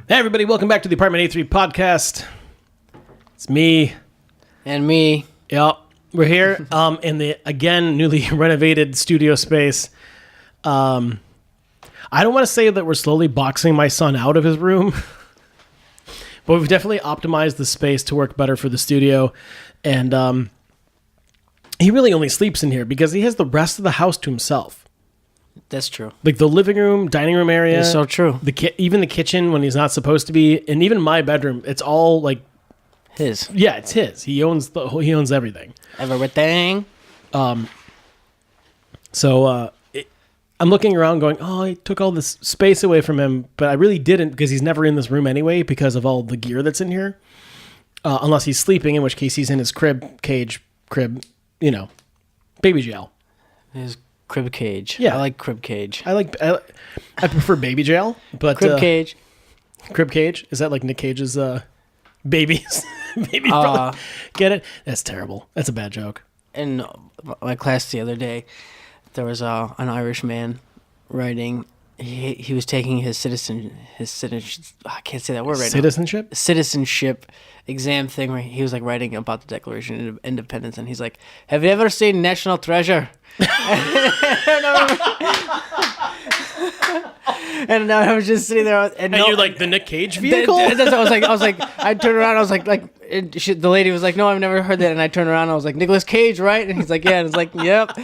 Hey everybody, welcome back to the Apartment 83 podcast. It's me. And me. Yep. We're here in the, again, newly renovated studio space. I don't want to say that we're slowly boxing my son out of his room, but we've definitely optimized the space to work better for the studio. And he really only sleeps in here because he has the rest of the house to himself. That's true. Like the living room, dining room area. It's so true. Even the kitchen when he's not supposed to be, and even my bedroom, it's all like his. Yeah, it's his. He owns everything. Everything. So I'm looking around going, oh, I took all this space away from him, but I really didn't because he's never in this room anyway because of all the gear that's in here. Unless he's sleeping, in which case he's in his crib, baby jail. His crib cage. Yeah. I like crib cage. I prefer baby jail, but crib cage. Crib cage? Is that like Nick Cage's babies? Baby brother. Get it? That's terrible. That's a bad joke. In my class the other day, there was an Irish man writing. He was taking his citizen. I can't say that word right Citizenship? now. Citizenship exam thing where he was like writing about the Declaration of Independence, and he's like, "Have you ever seen National Treasure?" And I was just sitting there, and you're like the Nick Cage vehicle. I was like, I turned around, I was like, the lady was like, "No, I've never heard that," and I turned around, I was like, "Nicolas Cage, right?" And he's like, "Yeah," and it's like, "Yep."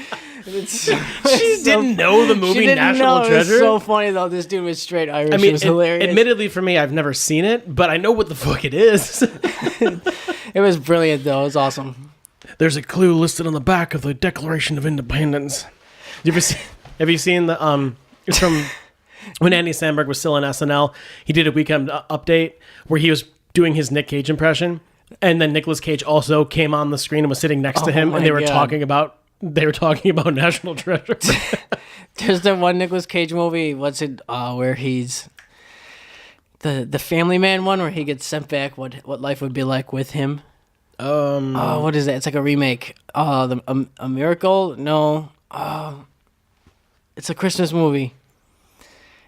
She didn't know the movie National Treasure. It was so funny though. This dude was straight Irish. I mean, it was hilarious. Admittedly, for me, I've never seen it, but I know what the fuck it is. It was brilliant though. It was awesome. There's a clue listed on the back of the Declaration of Independence. Have you seen the it's from when Andy Samberg was still in SNL? He did a weekend update where he was doing his Nick Cage impression, and then Nicolas Cage also came on the screen and was sitting next to him, and they were talking about National Treasure. There's the one Nicolas Cage movie. What's it? Where he's the Family Man one, where he gets sent back. What life would be like with him? What is that? It's like a remake. A Miracle? No. It's a Christmas movie.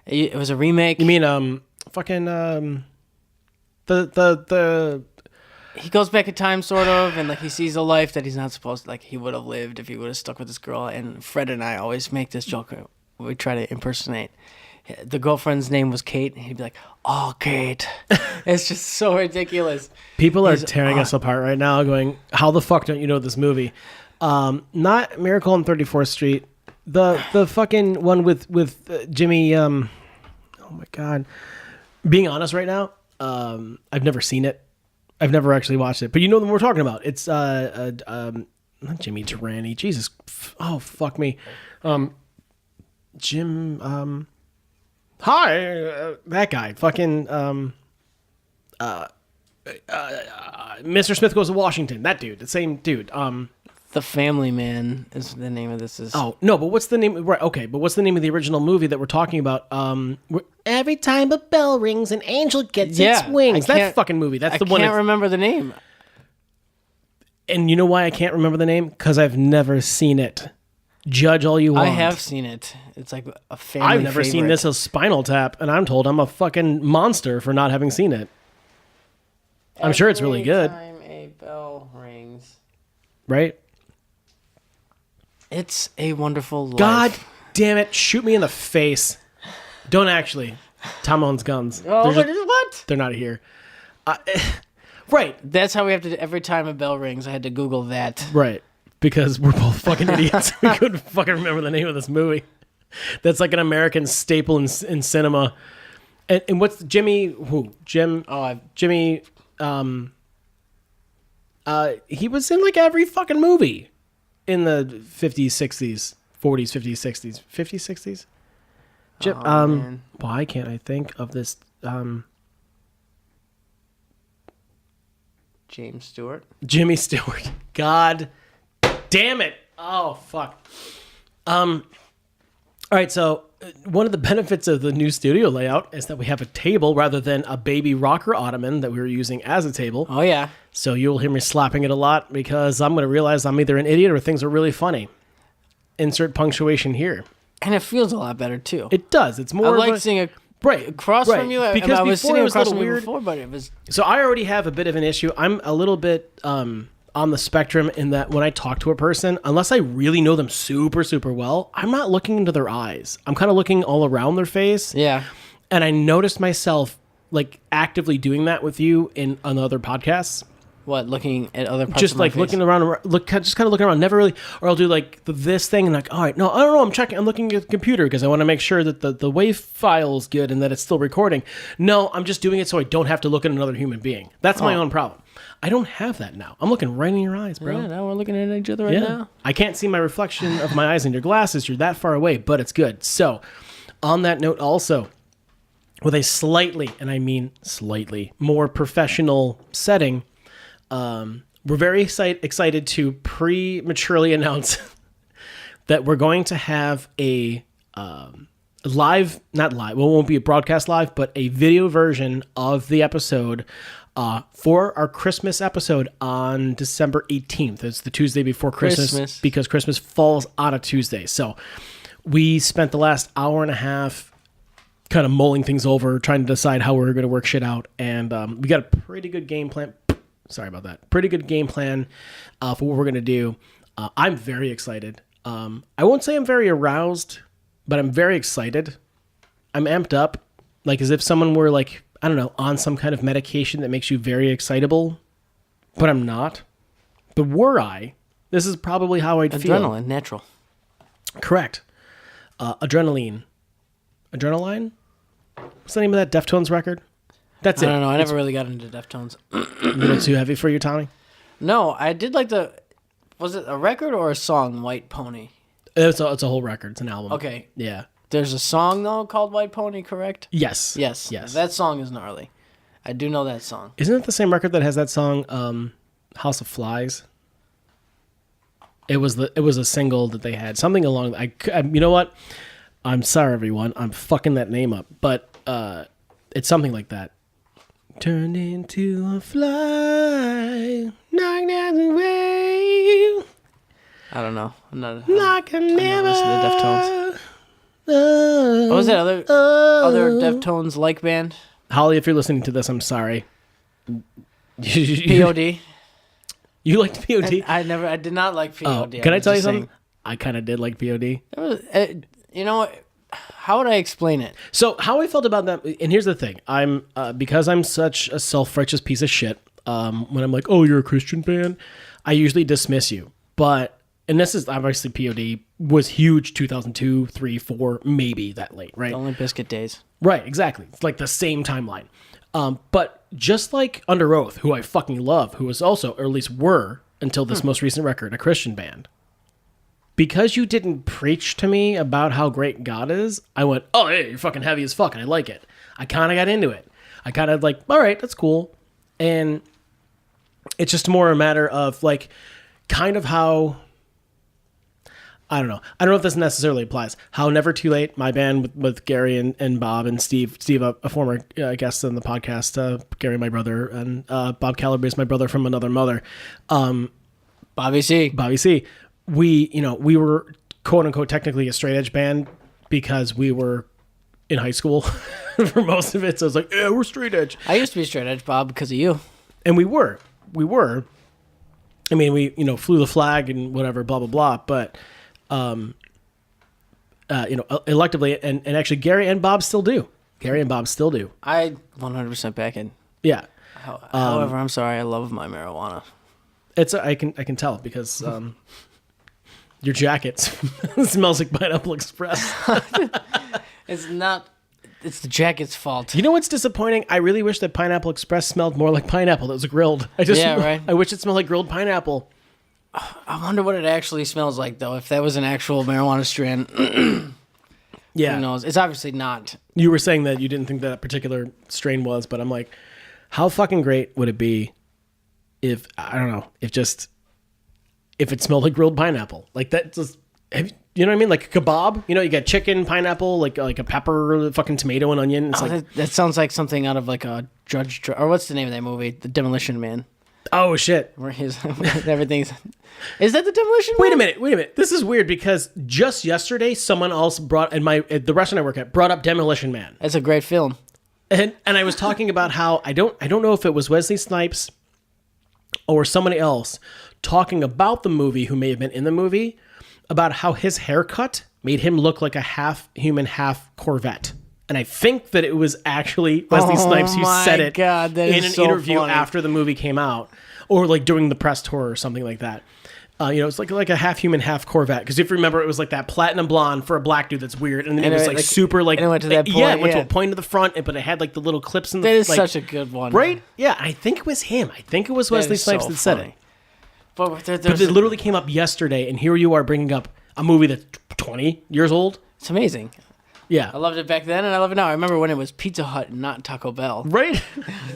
It was a remake. You mean fucking the he goes back in time sort of, and like he sees a life that he's not supposed to, like he would have lived if he would have stuck with this girl. And Fred and I always make this joke. We try to impersonate. The girlfriend's name was Kate, and he'd be like, "Oh, Kate." It's just so ridiculous. People are tearing us apart right now, going, "How the fuck don't you know this movie?" Not Miracle on 34th Street. The fucking one with Jimmy. Oh my god. Being honest right now, I've never seen it. I've never actually watched it, but you know the one we're talking about. It's not Jimmy Durante. Jesus. Oh fuck me. Jim. Hi, that guy. Fucking Mr. Smith Goes to Washington. That dude. The same dude. The Family Man is the name of this. Oh no, but what's the name? Right, okay, but what's the name of the original movie that we're talking about? Every time a bell rings, an angel gets its wings. That fucking movie. That's the one. I can't remember the name. And you know why I can't remember the name? Because I've never seen it. Judge all you want. I have seen it. It's like a family I've never favorite. seen this as Spinal Tap, and I'm told I'm a fucking monster for not having seen it. I'm sure it's really good. Every time a bell rings. Right? It's a wonderful life. God damn it. Shoot me in the face. Don't actually. Tom owns guns. Oh, what? They're not here. Right. That's how we have to, every time a bell rings, I had to Google that. Right. Because we're both fucking idiots. We couldn't fucking remember the name of this movie. That's like an American staple in cinema. And what's Jimmy? Who? Jim? Jimmy. He was in like every fucking movie in the 50s, 60s, 40s, 50s, 60s, 50s, 60s. Man. Why can't I think of this? James Stewart. Jimmy Stewart. God damn it. Oh, fuck. All right, so one of the benefits of the new studio layout is that we have a table rather than a baby rocker ottoman that we were using as a table. Oh, yeah. So you'll hear me slapping it a lot because I'm going to realize I'm either an idiot or things are really funny. Insert punctuation here. And it feels a lot better, too. It does. It's more I like seeing a right across from you. Because I was before sitting it was a across little from you weird. before, but it was. So I already have a bit of an issue. I'm a little bit on the spectrum in that when I talk to a person, unless I really know them super, super well, I'm not looking into their eyes. I'm kind of looking all around their face. Yeah. And I noticed myself like actively doing that with you on other podcasts. What, looking at other parts Just of my like face? looking around, just kind of looking around. Never really, or I'll do like this thing and like, all right, no, I don't know. I'm looking at the computer because I want to make sure that the wave file is good and that it's still recording. No, I'm just doing it so I don't have to look at another human being. That's my own problem. I don't have that now. I'm looking right in your eyes, bro. Yeah, now we're looking at each other right now. I can't see my reflection of my eyes in your glasses. You're that far away, but it's good. So, on that note, also, with a slightly, and I mean slightly, more professional setting, we're very excited to prematurely announce that we're going to have a live, not live, well, it won't be a broadcast live, but a video version of the episode for our Christmas episode on December 18th. It's the Tuesday before Christmas. Because Christmas falls on a Tuesday. So we spent the last hour and a half kind of mulling things over, trying to decide how we're going to work shit out. And we got a pretty good game plan. Sorry about that. Pretty good game plan for what we're going to do. I'm very excited. I won't say I'm very aroused, but I'm very excited. I'm amped up, like as if someone were like, I don't know, on some kind of medication that makes you very excitable, but I'm not. But were I, this is probably how I'd feel. Adrenaline, natural. Correct. Adrenaline. Adrenaline? What's the name of that Deftones record? That's it. I don't know. I never really got into Deftones. A little too heavy for you, Tommy? No, I did like was it a record or a song, White Pony? It's a whole record. It's an album. Okay. Yeah. There's a song, though, called White Pony, correct? Yes. Yes. That song is gnarly. I do know that song. Isn't it the same record that has that song, House of Flies? It was a single that they had. Something along... you know what? I'm sorry, everyone. I'm fucking that name up. But it's something like that. Turned into a fly, knocked out the way. I don't know. I'm not Listen to Deftones. What was that other Deftones like band? Holly, if you're listening to this, I'm sorry. POD. You liked POD? I did not like POD. Can I tell you something? I kind of did like POD. You know what? How would I explain it? So how I felt about that, and here's the thing: I'm because I'm such a self-righteous piece of shit. When I'm like, "Oh, you're a Christian band," I usually dismiss you. But and this is obviously POD was huge 2002, 3, 4, maybe that late, right? The Limp Bizkit days. Right, exactly. It's like the same timeline. But just like Under Oath, who I fucking love, who was also, or at least were until this most recent record, a Christian band. Because you didn't preach to me about how great God is, I went, oh, hey, you're fucking heavy as fuck, and I like it. I kind of got into it. I kind of like, all right, that's cool. And it's just more a matter of like, kind of how, I don't know. I don't know if this necessarily applies. How Never Too Late, my band with Gary and Bob and Steve, a former guest on the podcast, Gary, my brother, and Bob Calabrese, my brother from another mother. Bobby C. We were quote unquote technically a straight edge band because we were in high school for most of it. So I was like, yeah, we're straight edge. I used to be straight edge, Bob, because of you. And we were. I mean, we, flew the flag and whatever, blah, blah, blah. But, electively, and actually Gary and Bob still do. I 100% back in. Yeah. However, I'm sorry. I love my marijuana. I can tell because, your jacket smells like Pineapple Express. It's the jacket's fault. You know what's disappointing? I really wish that Pineapple Express smelled more like pineapple that was grilled. Right. I wish it smelled like grilled pineapple. I wonder what it actually smells like, though, if that was an actual marijuana strand. Yeah. Who knows? It's obviously not. You were saying that you didn't think that particular strain was, but I'm like, how fucking great would it be if, I don't know, if it smelled like grilled pineapple? Like that just, you know what I mean? Like a kebab, you got chicken, pineapple, like a pepper, fucking tomato and onion. It's that sounds like something out of like a or what's the name of that movie? The Demolition Man. Oh shit! where his everything's. Is that the Demolition Wait a Man? minute. This is weird because just yesterday someone else brought at the restaurant I work at brought up Demolition Man, That's a great film. and I was talking about how I don't know if it was Wesley Snipes or somebody else talking about the movie who may have been in the movie about how his haircut made him look like a half human, half Corvette. And I think that it was actually Wesley Snipes who said it God, that in is an so interview funny. after the movie came out, or like during the press tour or something like that. It's like a half human, half Corvette. Because if you remember, it was like that platinum blonde for a black dude that's weird, and then it was like super like and it went to that yeah, point, it went to yeah. a point to the front, but it had like the little clips in the. That is like, such a good one, right? Yeah, I think it was him. I think it was Wesley is Snipes so that said funny. it. But But it literally came up yesterday, and here you are bringing up a movie that's 20 years old. it's amazing. Yeah. I loved it back then, and I love it now. I remember when it was Pizza Hut and not Taco Bell. Right?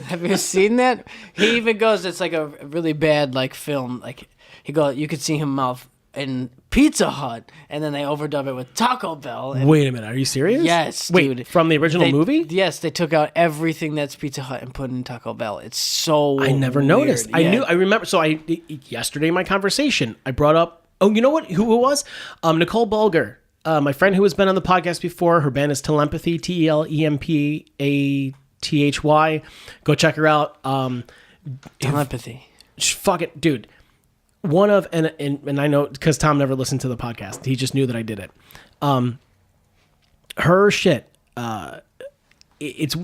Have you seen that? He even goes, it's like a really bad like film. Like you could see him mouth in Pizza Hut, and then they overdub it with Taco Bell. And Wait a minute. Are you serious? Yes, Wait, dude. from the original movie? Yes, they took out everything that's Pizza Hut and put in Taco Bell. It's so I never weird. noticed. Yeah. I remember. So yesterday in my conversation, I brought up, oh, you know what? Who it was? Nicole Bulger. My friend who has been on the podcast before. Her band is Telepathy, TELEMPATHY. Go check her out. Telepathy. Fuck it, dude. One of and I know because Tom never listened to the podcast. He just knew that I did it. Her shit. It's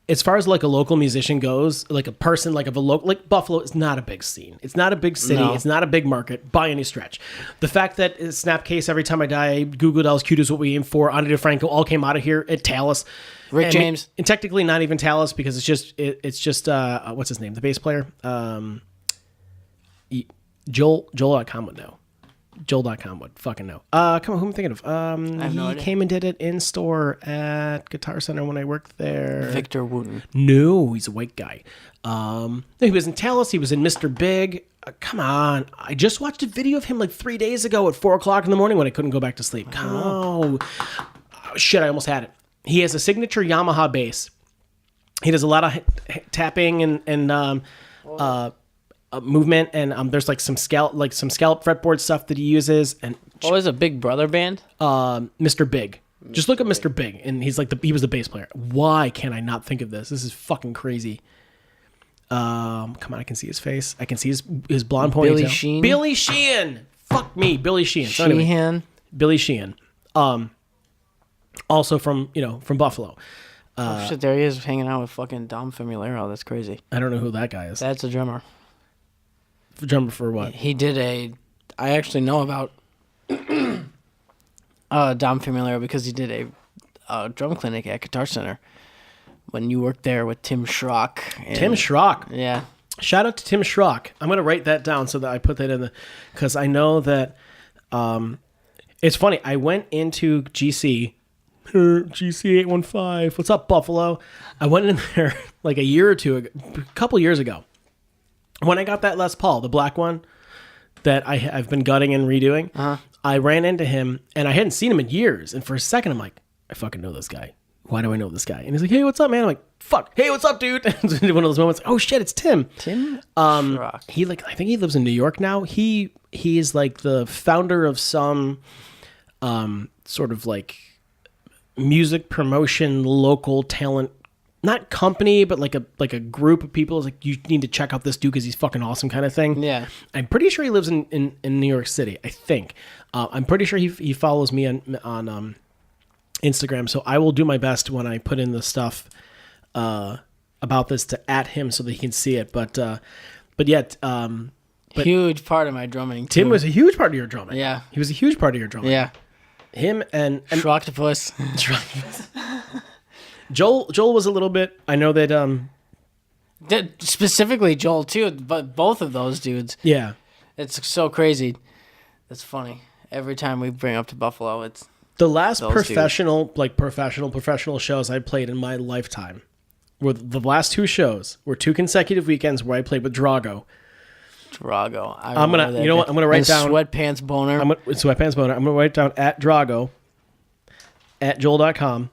as far as like a local musician goes, like a person like of a local, like Buffalo is not a big scene. It's not a big city. No. It's not a big market by any stretch. The fact that Snapcase, Every Time I Die, Googled Alice Cute is what we aim for. Ani DeFranco all came out of here at Talus. Rick James. And technically not even Talus because it's just what's his name, the bass player, Joel.com would know. Joel.com would fucking know. Come on, who am I thinking of? have no idea. Came and did it in store at Guitar Center when I worked there. Victor Wooten. No, he's a white guy. He was in Talus. He was in Mr. Big. Come on. I just watched a video of him like 3 days ago at 4 o'clock in the morning when I couldn't go back to sleep. Oh, shit, I almost had it. He has a signature Yamaha bass. He does a lot of tapping and movement, and there's like some scallop fretboard stuff that he uses. And What was a Big Brother band? Mr. Big. Just look at Mr. Big, and he was the bass player. Why can't I not think of this? This is fucking crazy. Come on, I can see his face. I can see his blonde ponytail. Billy Sheehan? Billy Sheehan. Fuck me, Billy Sheehan. So anyway, Sheehan. Billy Sheehan. Also from Buffalo. Oh shit, there he is hanging out with fucking Dom Famulero. That's crazy. I don't know who that guy is. That's a drummer. Drummer for what? He did I actually know about Dom Famulero because he did a drum clinic at Guitar Center when you worked there with Tim Schrock. Tim Schrock. Yeah. Shout out to Tim Schrock. I'm going to write that down so that I put that in because I know that it's funny. I went into GC 815. What's up, Buffalo? I went in there like a couple years ago. When I got that Les Paul, the black one that I've been gutting and redoing, I ran into him and I hadn't seen him in years. And for a second, I'm like, I fucking know this guy. Why do I know this guy? And he's like, hey, what's up, man? I'm like, fuck. Hey, what's up, dude? It's one of those moments. Oh shit, it's Tim. Tim Schrock. I think he lives in New York now. He is like the founder of some sort of like music promotion, local talent, not company, but like a group of people. It's like, you need to check out this dude because he's fucking awesome kind of thing. Yeah. I'm pretty sure he lives in New York City, I think. I'm pretty sure he follows me on Instagram, so I will do my best when I put in the stuff about this to @ him so that he can see it. But yet, huge part of my drumming. Tim too. was a huge part of your drumming. Yeah. He was a huge part of your drumming. Yeah. Him and Schrocktopus. Joel was a little bit. I know that. Specifically Joel too, but both of those dudes. Yeah. It's so crazy. It's funny. Every time we bring up to Buffalo, it's The last those professional shows I played in my lifetime were the last 2 shows were 2 consecutive weekends where I played with Drago. Drago. I'm gonna, you know what? I'm gonna write down Sweatpants Boner. Sweatpants Boner. I'm gonna write down @ Drago, @ Joel.com.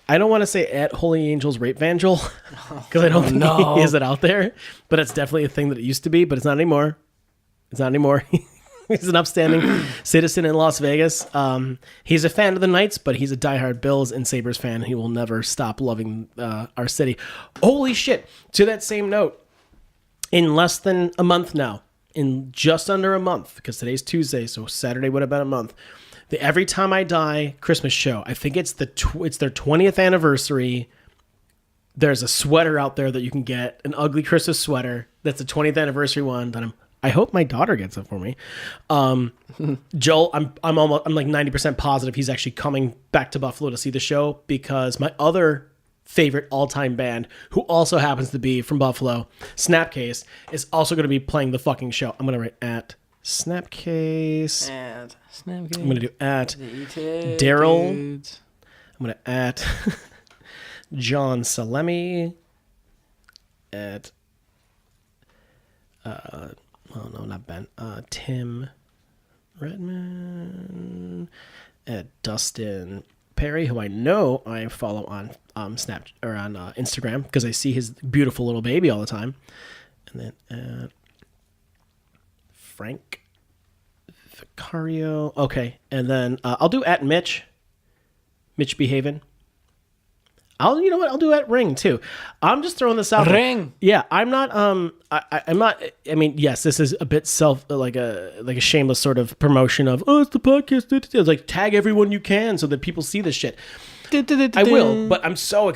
I don't want to say at Holy Angels Rape Vangel because I don't think he is it out there, but it's definitely a thing that it used to be, but it's not anymore. It's not anymore. He's an upstanding citizen in Las Vegas. He's a fan of the Knights, but he's a diehard Bills and Sabres fan. He will never stop loving our city. Holy shit. To that same note, in less than a month now, in just under a month, because today's Tuesday, so Saturday would have been a month, the Every Time I Die Christmas show, I think it's it's their 20th anniversary. There's a sweater out there that you can get, an ugly Christmas sweater. That's the 20th anniversary one that I hope my daughter gets it for me. Joel, I'm like 90% positive he's actually coming back to Buffalo to see the show because my other favorite all-time band, who also happens to be from Buffalo, Snapcase, is also going to be playing the fucking show. I'm going to write at Snapcase. At Snapcase. I'm going to do at ETID Daryl. dudes. I'm going to at John Salemi. At oh no, not Ben. Tim Redman. At Dustin Perry, who I know I follow on Snap or on Instagram because I see his beautiful little baby all the time. And then at Frank Vicario. Okay, and then I'll do at Mitch Behaven. You know what? I'll do at Ring too. I'm just throwing this out there. Ring. Yeah, I'm not. I'm not. I mean, yes, this is a bit like a shameless sort of promotion of it's the podcast. It's like tag everyone you can so that people see this shit. I will, but I'm so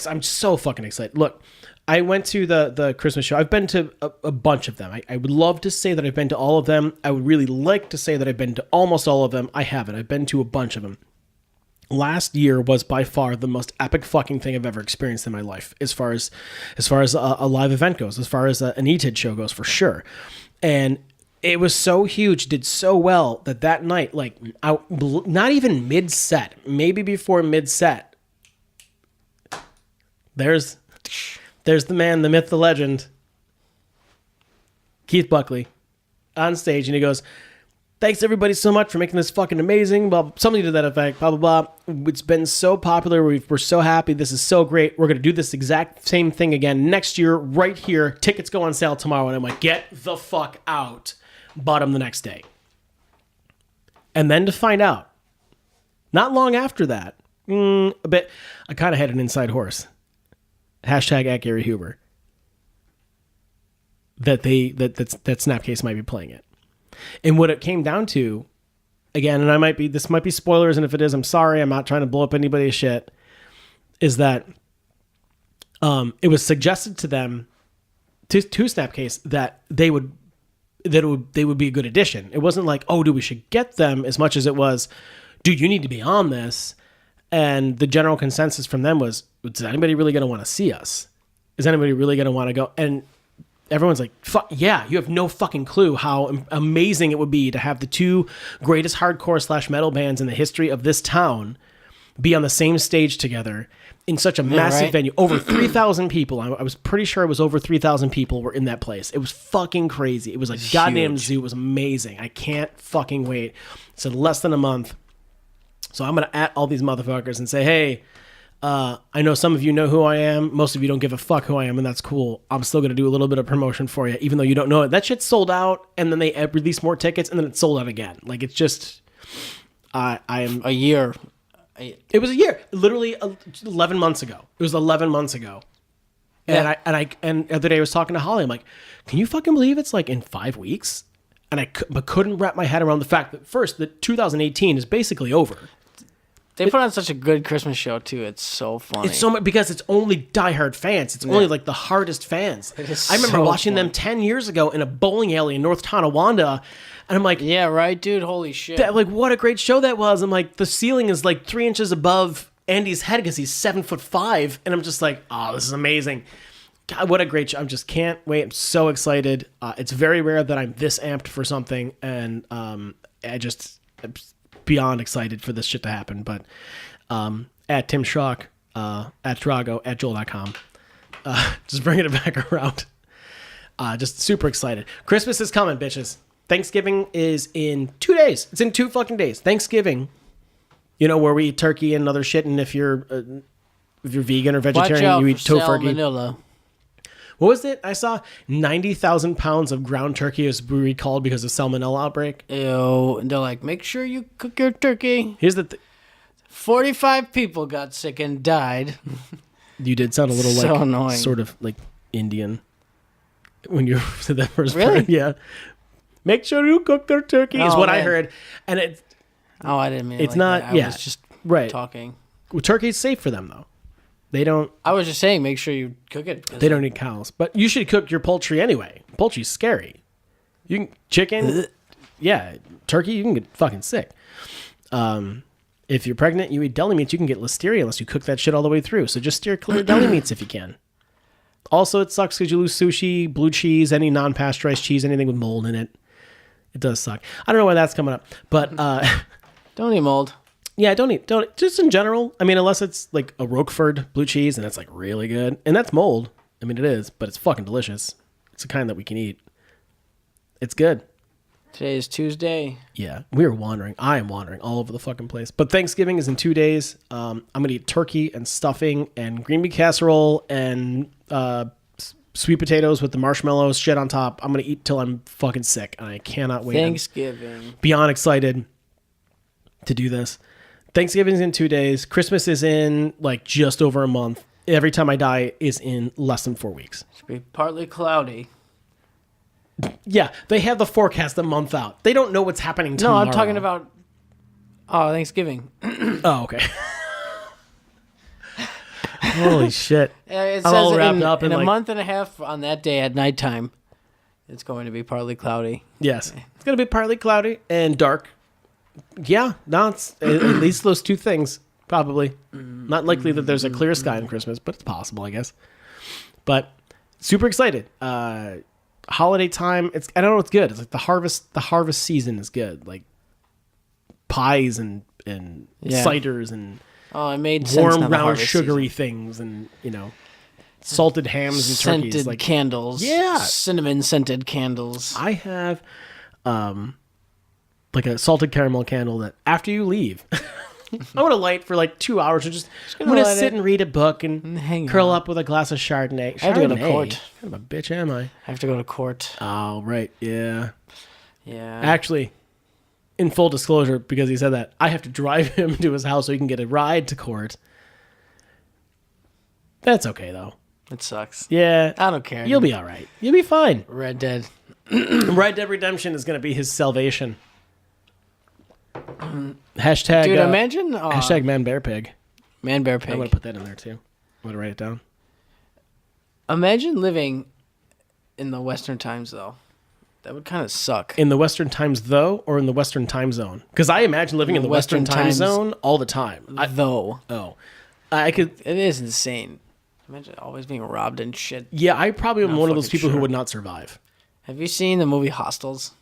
fucking excited. Look, I went to the Christmas show. I've been to a bunch of them. I would love to say that I've been to all of them. I would really like to say that I've been to almost all of them. I haven't. I've been to a bunch of them. Last year was by far the most epic fucking thing I've ever experienced in my life, as far as a live event goes, as far as an ETID show goes, for sure. And it was so huge, did so well that night, like not even mid-set, maybe before mid-set, there's the man, the myth, the legend, Keith Buckley, on stage, and he goes, "Thanks everybody so much for making this fucking amazing." Blah, something to that effect. Blah blah blah. It's been so popular. We're so happy. This is so great. We're gonna do this exact same thing again next year, right here. Tickets go on sale tomorrow, and I'm like, get the fuck out. Bought them the next day, and then to find out, not long after that, a bit, I kind of had an inside horse. Hashtag at Gary Huber. That Snapcase might be playing it. And what it came down to, again, and this might be spoilers, and if it is, I'm sorry, I'm not trying to blow up anybody's shit, is that it was suggested to them, to Snapcase, that they would be a good addition. It wasn't like, oh, dude, we should get them, as much as it was, dude, you need to be on this. And the general consensus from them was, is anybody really going to want to see us? Is anybody really going to want to go? And everyone's like, fuck yeah, you have no fucking clue how amazing it would be to have the two greatest hardcore / metal bands in the history of this town be on the same stage together in such a massive venue. Over 3,000 people. I was pretty sure it was over 3,000 people were in that place. It was fucking crazy. It was like goddamn zoo. It was amazing. I can't fucking wait. It's in less than a month. So I'm going to at all these motherfuckers and say, hey, I know some of you know who I am. Most of you don't give a fuck who I am, and that's cool. I'm still going to do a little bit of promotion for you, even though you don't know it. That shit's sold out, and then they release more tickets, and then it's sold out again. Like, it's just... I am... A year. It was a year. Literally 11 months ago. It was 11 months ago. And Yeah. And the other day I was talking to Holly. I'm like, can you fucking believe it's like in 5 weeks? And but couldn't wrap my head around the fact that, first, that 2018 is basically over. They put on such a good Christmas show too. It's so funny. It's so much because it's only diehard fans. It's only like the hardest fans. I remember watching them 10 years ago in a bowling alley in North Tonawanda, and I'm like, yeah, right, dude. Holy shit! Like, what a great show that was. I'm like, the ceiling is like 3 inches above Andy's head because he's 7'5", and I'm just like, oh, this is amazing. God, what a great show! I just can't wait. I'm so excited. It's very rare that I'm this amped for something, and I'm beyond excited for this shit to happen. But at Tim Schrock, at Drago, at Joel.com, just bringing it back around. Just super excited. Christmas is coming, bitches. Thanksgiving is in 2 days. It's in 2 fucking days. Thanksgiving, where we eat turkey and other shit. And if you're if you're vegan or Watch vegetarian, out you for eat tofurkey. salmonella. What was it? I saw 90,000 pounds of ground turkey was recalled because of salmonella outbreak. Ew. And they're like, make sure you cook your turkey. Here's the 45 people got sick and died. You did sound a little So like annoying. sort of like Indian when you said that first Really? part. Yeah. Make sure you cook their turkey is Oh, what I man. heard. And it's Oh, I didn't mean it It's like not- that. I yeah. was just right. talking. Well, turkey's safe for them though. They don't I was just saying, make sure you cook it. 'cause They don't eat cows, but you should cook your poultry anyway. Poultry's scary. You can chicken, yeah, turkey. You can get fucking sick. If you're pregnant, you eat deli meats, you can get listeria unless you cook that shit all the way through. So just steer clear of deli meats if you can. Also, it sucks because you lose sushi, blue cheese, any non-pasteurized cheese, anything with mold in it. It does suck. I don't know why that's coming up, but Don't eat mold. yeah, don't just in general. I mean, unless it's like a Roquefort blue cheese and it's like really good, and that's mold. I mean, it is, but it's fucking delicious. It's the kind that we can eat. It's good. Today is Tuesday. Yeah, we are wandering. I am wandering all over the fucking place. But Thanksgiving is in 2 days. I'm gonna eat turkey and stuffing and green bean casserole and sweet potatoes with the marshmallows shit on top. I'm gonna eat till I'm fucking sick, and I cannot wait. Thanksgiving. Beyond excited to do this. Thanksgiving's in 2 days. Christmas is in like just over a month. Every Time I Die is in less than 4 weeks. It's gonna be partly cloudy. Yeah, they have the forecast a month out. They don't know what's happening No, tomorrow. I'm talking about Thanksgiving. Oh, okay. Holy shit. It I'm all says wrapped in, up in a like- month and a half on that day at nighttime, it's going to be partly cloudy. Yes. It's going to be partly cloudy and dark. Yeah, no, it's at least those two things, probably. Not likely that there's a clear sky on Christmas, but it's possible, I guess. But super excited. Holiday time, I don't know, it's good. It's like the harvest season is good. Like pies and Yeah. ciders and Oh, it made sense. now warm, the round, harvest sugary season. things and, salted hams and Scented turkeys. Like candles. Yeah. Cinnamon scented candles. I have like a salted caramel candle that after you leave, I want to light for like 2 hours and I'm gonna going to light sit it and read a book and hang curl out. up with a glass of Chardonnay. I have to go to Chardonnay? court. What kind of a bitch am I? I have to go to court. Oh, right. Yeah. Yeah. Actually, in full disclosure, because he said that, I have to drive him to his house so he can get a ride to court. That's okay, though. It sucks. Yeah. I don't care. You'll be all right. You'll be fine. Red Dead. Red Dead Redemption is going to be his salvation. Hashtag, Dude, imagine. hashtag man bear pig. Man Bear I'm Pig. going to put that in there, too. I'm going to write it down. Imagine living in the Western times, though. That would kind of suck. In the Western times, though, or in the Western time zone? Because I imagine living in the Western time times zone all the time. Though. I could. It is insane. Imagine always being robbed and shit. Yeah, I probably am Not one of those fucking people who sure. would not survive. Have you seen the movie Hostels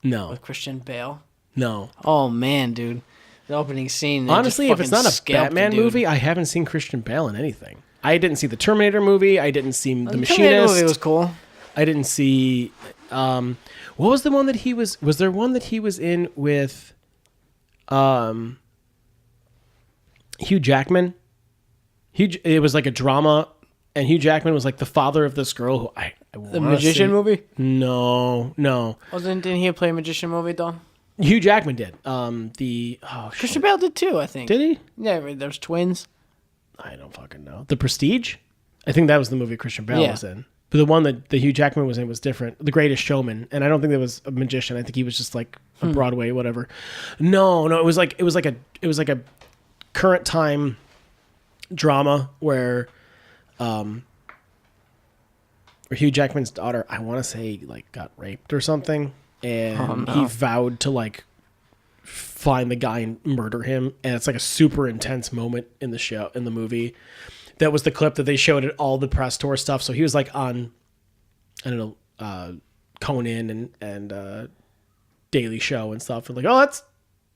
No, with Christian Bale? no. Oh, man, dude. The opening scene. they Honestly, just if it's fucking not a scalped the Batman dude. movie, I haven't seen Christian Bale in anything. I didn't see the Terminator movie. I didn't see the Terminator Machinist. movie was cool. I didn't see. What was the one that he was? Was there one that he was in with? Hugh Jackman. It was like a drama, and Hugh Jackman was like the father of this girl who I The Magician movie? No. Didn't he play a Magician movie, though? Hugh Jackman did. Christian Bale did, too, I think. Did he? Yeah, there's twins. I don't fucking know. The Prestige? I think that was the movie Christian Bale Yeah. was in. But the one that the Hugh Jackman was in was different. The Greatest Showman, and I don't think there was a magician. I think he was just like a Broadway whatever. No, it was like a current time drama where Hugh Jackman's daughter, I want to say, like got raped or something, and he vowed to like find the guy and murder him, and it's like a super intense moment in the movie. That was the clip that they showed at all the press tour stuff. So he was like on, I don't know, Conan and Daily Show and stuff. And like, oh, that's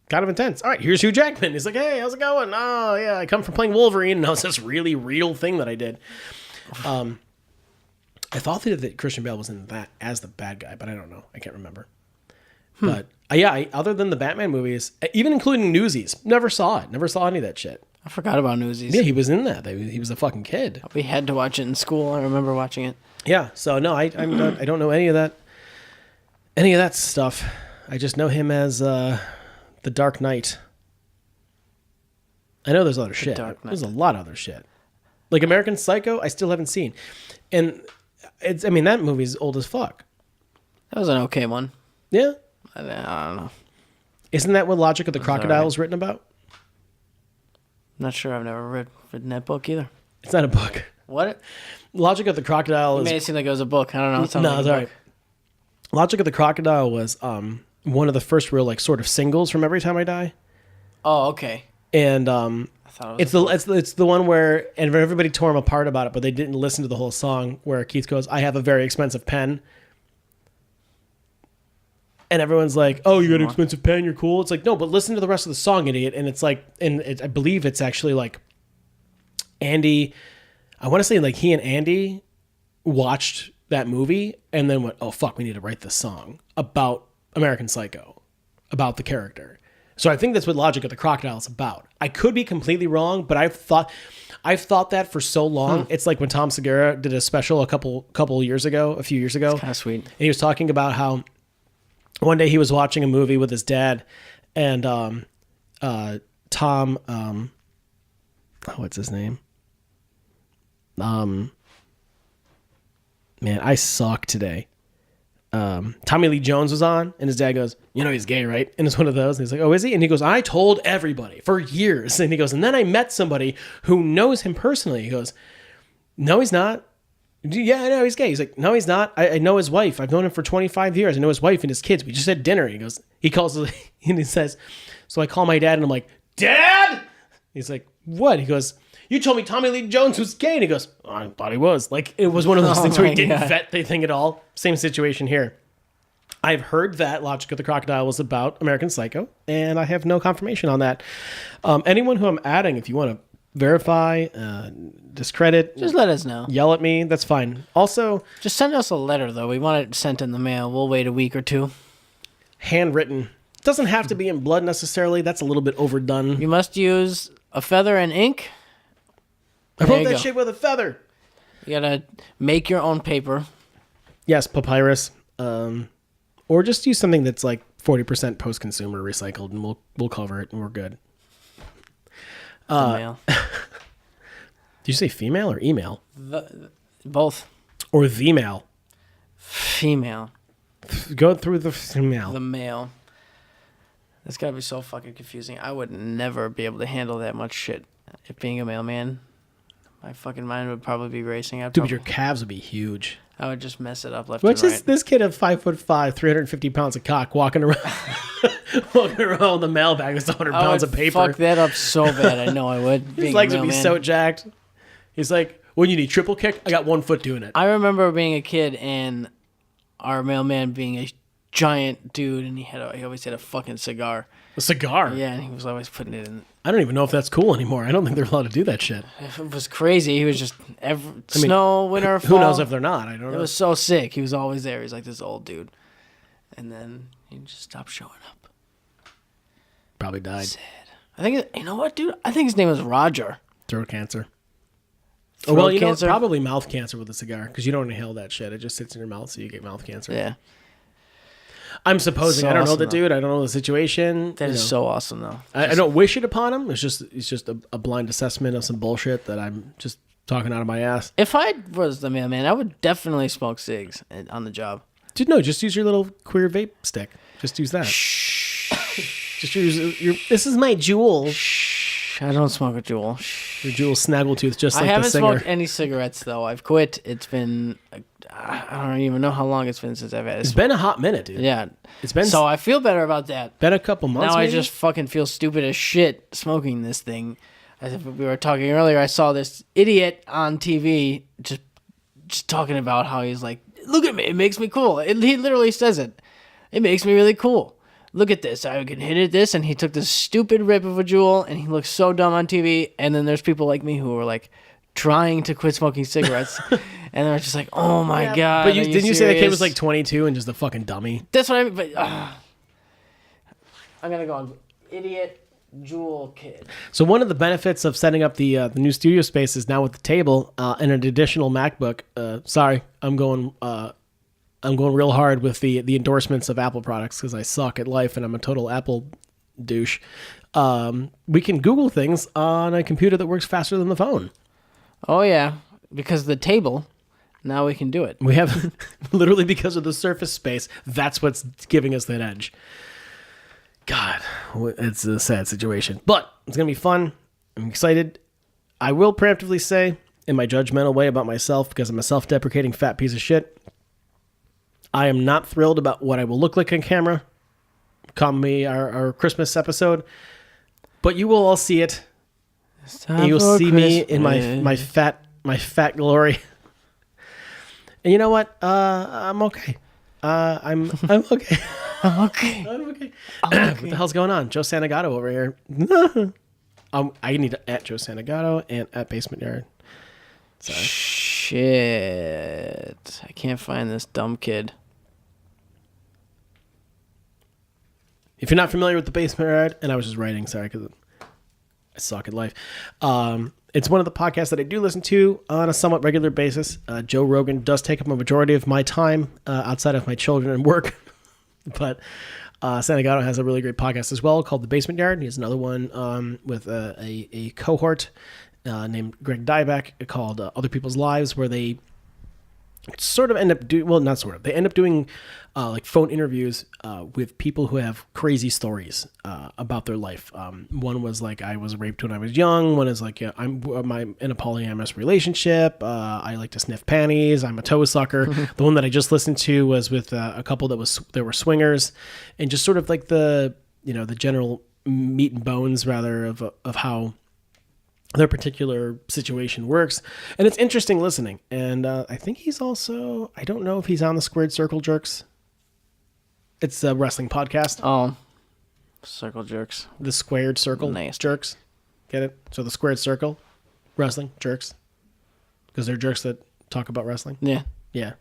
kind of intense. All right, here's Hugh Jackman. He's like, hey, how's it going? Oh, yeah, I come from playing Wolverine. And that was this really real thing that I did. I thought that Christian Bale was in that as the bad guy, but I don't know. I can't remember. But yeah, other than the Batman movies, even including Newsies, never saw it. Never saw any of that shit. I forgot about Newsies. Yeah, he was in that. He was a fucking kid. We had to watch it in school. I remember watching it. Yeah. So no, I don't know any of that stuff. I just know him as the Dark Knight. I know there's other shit. There's a lot of other shit. Like American Psycho, I still haven't seen. And that movie's old as fuck. That was an okay one. Yeah? I don't know. Isn't that what Logic of the Crocodile is written about? I'm not sure. I've never read that book either. It's not a book. What? Logic of the Crocodile It made it seem like it was a book. I don't know. No, it's all right. Logic of the Crocodile was one of the first real like sort of singles from Every Time I Die. Oh, okay. And I thought it was it's the one where and everybody tore him apart about it, but they didn't listen to the whole song where Keith goes, "I have a very expensive pen." And everyone's like, "Oh, you got an expensive pen, you're cool." It's like, no, but listen to the rest of the song, idiot. And it's like, I believe it's actually like Andy. I want to say like he and Andy watched that movie and then went, "Oh fuck, we need to write this song about American Psycho, about the character." So I think that's what Logic of the Crocodile is about. I could be completely wrong, but I've thought that for so long. It's like when Tom Segura did a special a few years ago. kind of sweet. And he was talking about how one day he was watching a movie with his dad, and Tom, what's his name? Man, I suck today. Tommy Lee Jones was on, and his dad goes, "You know he's gay, right?" And it's one of those. And he's like, "Oh, is he?" And he goes, "I told everybody for years." And he goes, "And then I met somebody who knows him personally." He goes, "No, he's not." "Yeah, I know he's gay." He's like, "No, he's not. I know his wife. I've known him for 25 years. I know his wife and his kids. We just had dinner." He calls and he says, "So I call my dad and I'm like, 'Dad?'" He's like, "What?" He goes, "You told me Tommy Lee Jones was gay." And he goes, "Oh, I thought he was." Like, it was one of those things where he didn't vet the thing at all. Same situation here. I've heard that Logic of the Crocodile was about American Psycho, and I have no confirmation on that. Anyone who I'm adding, if you want to verify, discredit, Just let us know. yell at me, that's fine. Also, Just send us a letter, though. We want it sent in the mail. We'll wait a week or two. handwritten. Doesn't have to be in blood necessarily. That's a little bit overdone. You must use a feather and ink. I There wrote you that go. shit with a feather. You gotta make your own paper. Yes, papyrus. Or just use something that's like 40% post-consumer recycled, and we'll cover it, and we're good. The mail. Did you say female or email? Both. Or the mail? Female. Go through the female. The male. That's gotta be so fucking confusing. I would never be able to handle that much shit. If being a mailman, my fucking mind would probably be racing. Dude, but your calves would be huge. I would just mess it up left What's and right. this kid of 5'5", 350 pounds of cock walking around with the mailbag with 100 pounds of paper? Fuck that up so bad. I know I would. His legs would be so jacked. He's like, "When you need triple kick, I got 1 foot doing it." I remember being a kid and our mailman being a giant dude, and he always had a fucking cigar. A cigar? Yeah, and he was always putting it in. I don't even know if that's cool anymore. I don't think they're allowed to do that shit. It was crazy. He was just snow, winter, fall. Who knows if they're not? I don't know. It was so sick. He was always there. He's like this old dude. And then he just stopped showing up. Probably died. Sad. I think, you know what, dude? I think his name was Roger. Throat cancer. Throat cancer? Probably mouth cancer with a cigar, because you don't inhale that shit. It just sits in your mouth, so you get mouth cancer. Yeah. I'm supposing. So I don't know awesome, the though. dude. I don't know the situation. That is so awesome, though. I don't wish it upon him. It's just a blind assessment of some bullshit that I'm just talking out of my ass. If I was the mailman, I would definitely smoke cigs on the job. Dude, no, just use your little queer vape stick. Just use that. Just use your. This is my Juul. I don't smoke a Juul. Your Juul snaggletooth, just like I the haven't singer. smoked any cigarettes, though. I've quit. It's been, I don't even know how long it's been since I've had It's been a hot minute, dude. Yeah. It's been So I feel better about that. been a couple months. Now maybe? I just fucking feel stupid as shit smoking this thing. As if we were talking earlier, I saw this idiot on TV just talking about how he's like, "Look at me, it makes me cool." He literally says it. It makes me really cool. Look at this. I can hit it this, and he took this stupid rip of a Juul, and he looks so dumb on TV. And then there's people like me who are like trying to quit smoking cigarettes, and they're just like, "Oh my god!" But are didn't you say that kid was serious? like 22 and just a fucking dummy? That's what I mean. But I'm gonna go on idiot Jewel Kid. So one of the benefits of setting up the new studio space is now with the table and an additional MacBook. Sorry, I'm going real hard with the endorsements of Apple products because I suck at life and I'm a total Apple douche. We can Google things on a computer that works faster than the phone. Oh yeah, because the table. Now we can do it. We have literally because of the surface space. That's what's giving us that edge. God, it's a sad situation, but it's going to be fun. I'm excited. I will preemptively say, in my judgmental way about myself, because I'm a self-deprecating fat piece of shit, I am not thrilled about what I will look like on camera. Come me our Christmas episode, but you will all see it. And you'll see me in my fat glory. And you know what? I'm okay. I'm okay. I'm okay. I'm okay. What the hell's going on? Joe Santagato over here. I need to at Joe Santagato and at Basement Yard. Sorry. Shit. I can't find this dumb kid. If you're not familiar with the Basement Yard, and I was just writing, sorry, because I suck at life. It's one of the podcasts that I do listen to on a somewhat regular basis. Joe Rogan does take up a majority of my time outside of my children and work. But Santagato has a really great podcast as well called The Basement Yard. He has another one with a cohort named Greg Dybeck called Other People's Lives, where they sort of end up doing, well, not sort of, they end up doing like phone interviews with people who have crazy stories about their life. One was like, I was raped when I was young. One is like, yeah, I'm in a polyamorous relationship. I like to sniff panties. I'm a toe sucker. The one that I just listened to was with a couple that were swingers, and just sort of like the general meat and bones rather of how their particular situation works. And it's interesting listening. And I think he's also, I don't know if he's on the Squared Circle Jerks. It's a wrestling podcast. Oh, Circle Jerks. The Squared Circle Nice. Jerks. Get it? So the Squared Circle, wrestling, jerks. Because they're jerks that talk about wrestling. Yeah. Yeah.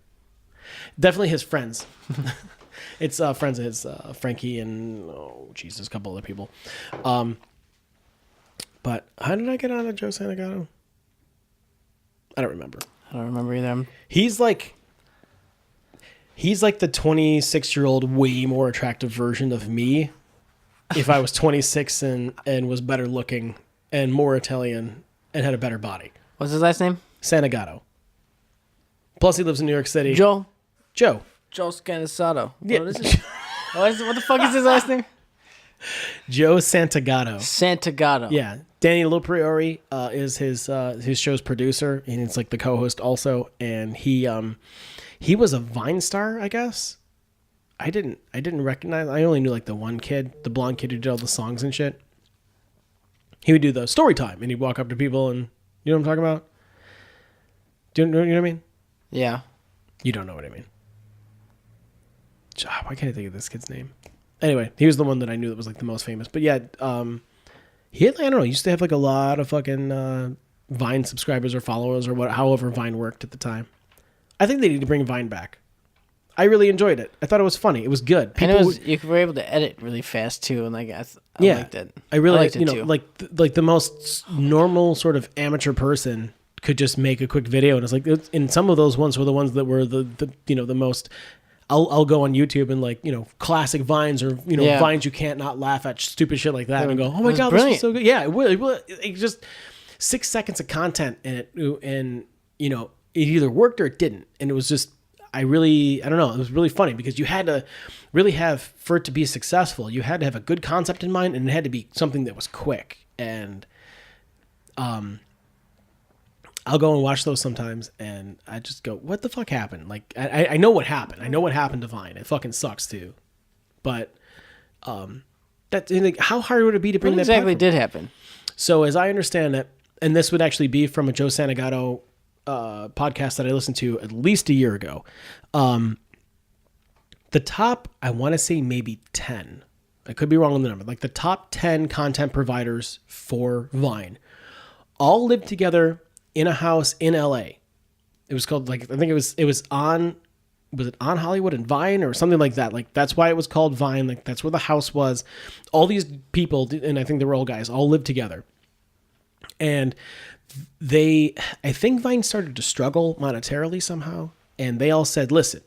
Definitely his friends. It's friends of his, Frankie and, a couple other people. But how did I get on to Joe Santagato? I don't remember. I don't remember either. He's like the 26-year-old way more attractive version of me if I was 26 and was better looking and more Italian and had a better body. What's his last name? Santagato. Plus he lives in New York City. Joe Yeah. Scanisato. What is it? What the fuck is his last name? Joe Santagato. Santagato. Yeah. Danny Lopriori is his show's producer, and it's like the co-host also. And he was a Vine star, I guess. I didn't recognize. I only knew like the one kid, the blonde kid who did all the songs and shit. He would do the story time, and he'd walk up to people, and you know what I'm talking about? Do you know what I mean? Yeah. You don't know what I mean. Why can't I think of this kid's name? Anyway, he was the one that I knew that was like the most famous. But yeah, he had, I don't know, he used to have like a lot of fucking Vine subscribers or followers or however Vine worked at the time. I think they need to bring Vine back. I really enjoyed it. I thought it was funny. It was good. You were able to edit really fast too, and like I liked it. I really liked it too. like the most normal sort of amateur person could just make a quick video, and it's like, and some of those ones were the ones that were the most. I'll go on YouTube and like, classic Vines or, Vines you can't not laugh at, stupid shit like that, and go, oh my God, brilliant. this is so good. Yeah, it just 6 seconds of content and it either worked or it didn't. And it was just, I don't know, it was really funny because you had to really have, for it to be successful, you had to have a good concept in mind, and it had to be something that was quick. And I'll go and watch those sometimes, and I just go, what the fuck happened? Like, I know what happened. I know what happened to Vine. It fucking sucks, too. But how hard would it be to bring What that exactly back? did happen? So, as I understand it, and this would actually be from a Joe Santagato podcast that I listened to at least a year ago, the top, I want to say maybe 10. I could be wrong on the number. Like, the top 10 content providers for Vine all lived together in a house in LA. It was called, like, I think it was on was it on Hollywood and Vine or something like that? Like that's why it was called Vine. Like that's where the house was. All these people, and I think they were all guys, all lived together. And I think Vine started to struggle monetarily somehow. And they all said, listen,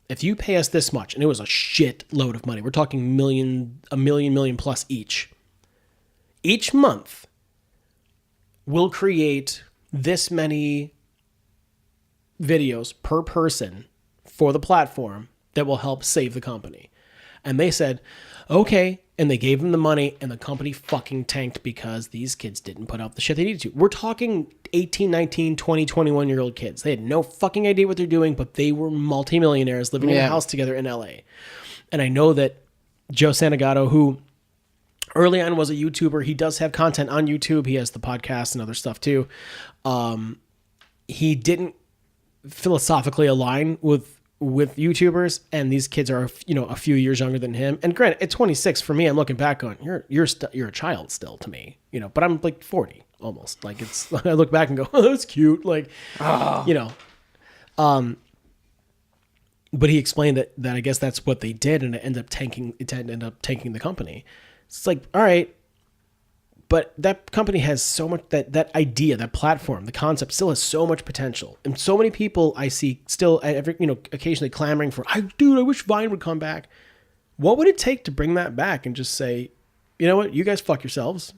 if you pay us this much, and it was a shit load of money. We're talking a million plus each month, we'll create this many videos per person for the platform that will help save the company. And they said, okay. And they gave them the money, and the company fucking tanked because these kids didn't put out the shit they needed to. We're talking 18, 19, 20, 21-year-old kids. They had no fucking idea what they're doing, but they were multimillionaires living in a house together in LA. And I know that Joe Santagato, who early on was a YouTuber, he does have content on YouTube. He has the podcast and other stuff too. He didn't philosophically align with YouTubers, and these kids are, a few years younger than him. And granted, at 26, for me, I'm looking back on, you're a child still to me, but I'm like 40 almost. Like I look back and go, oh, that's cute. Like, but he explained that I guess that's what they did, and it ended up tanking the company. It's like, all right, but that company has so much, that idea, that platform, the concept still has so much potential. And so many people I see still occasionally clamoring for, I wish Vine would come back. What would it take to bring that back and just say, you know what, you guys fuck yourselves.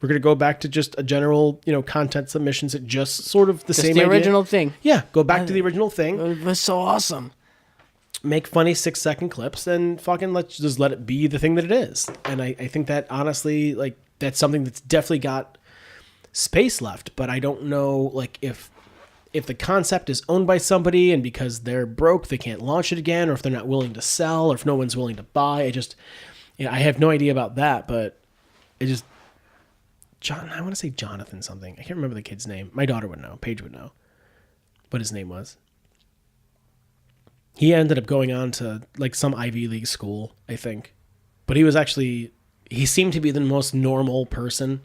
We're going to go back to just a general, content submissions at just sort of the same idea. Original thing. Yeah, go back to the original thing. It was so awesome. Make funny 6-second clips and fucking let it be the thing that it is. And I think that honestly, like, that's something that's definitely got space left, but I don't know, like, if the concept is owned by somebody and because they're broke, they can't launch it again, or if they're not willing to sell, or if no one's willing to buy. I have no idea about that, but I want to say Jonathan something. I can't remember the kid's name. My daughter would know. Paige would know what his name was. He ended up going on to like some Ivy League school, I think, but he seemed to be the most normal person.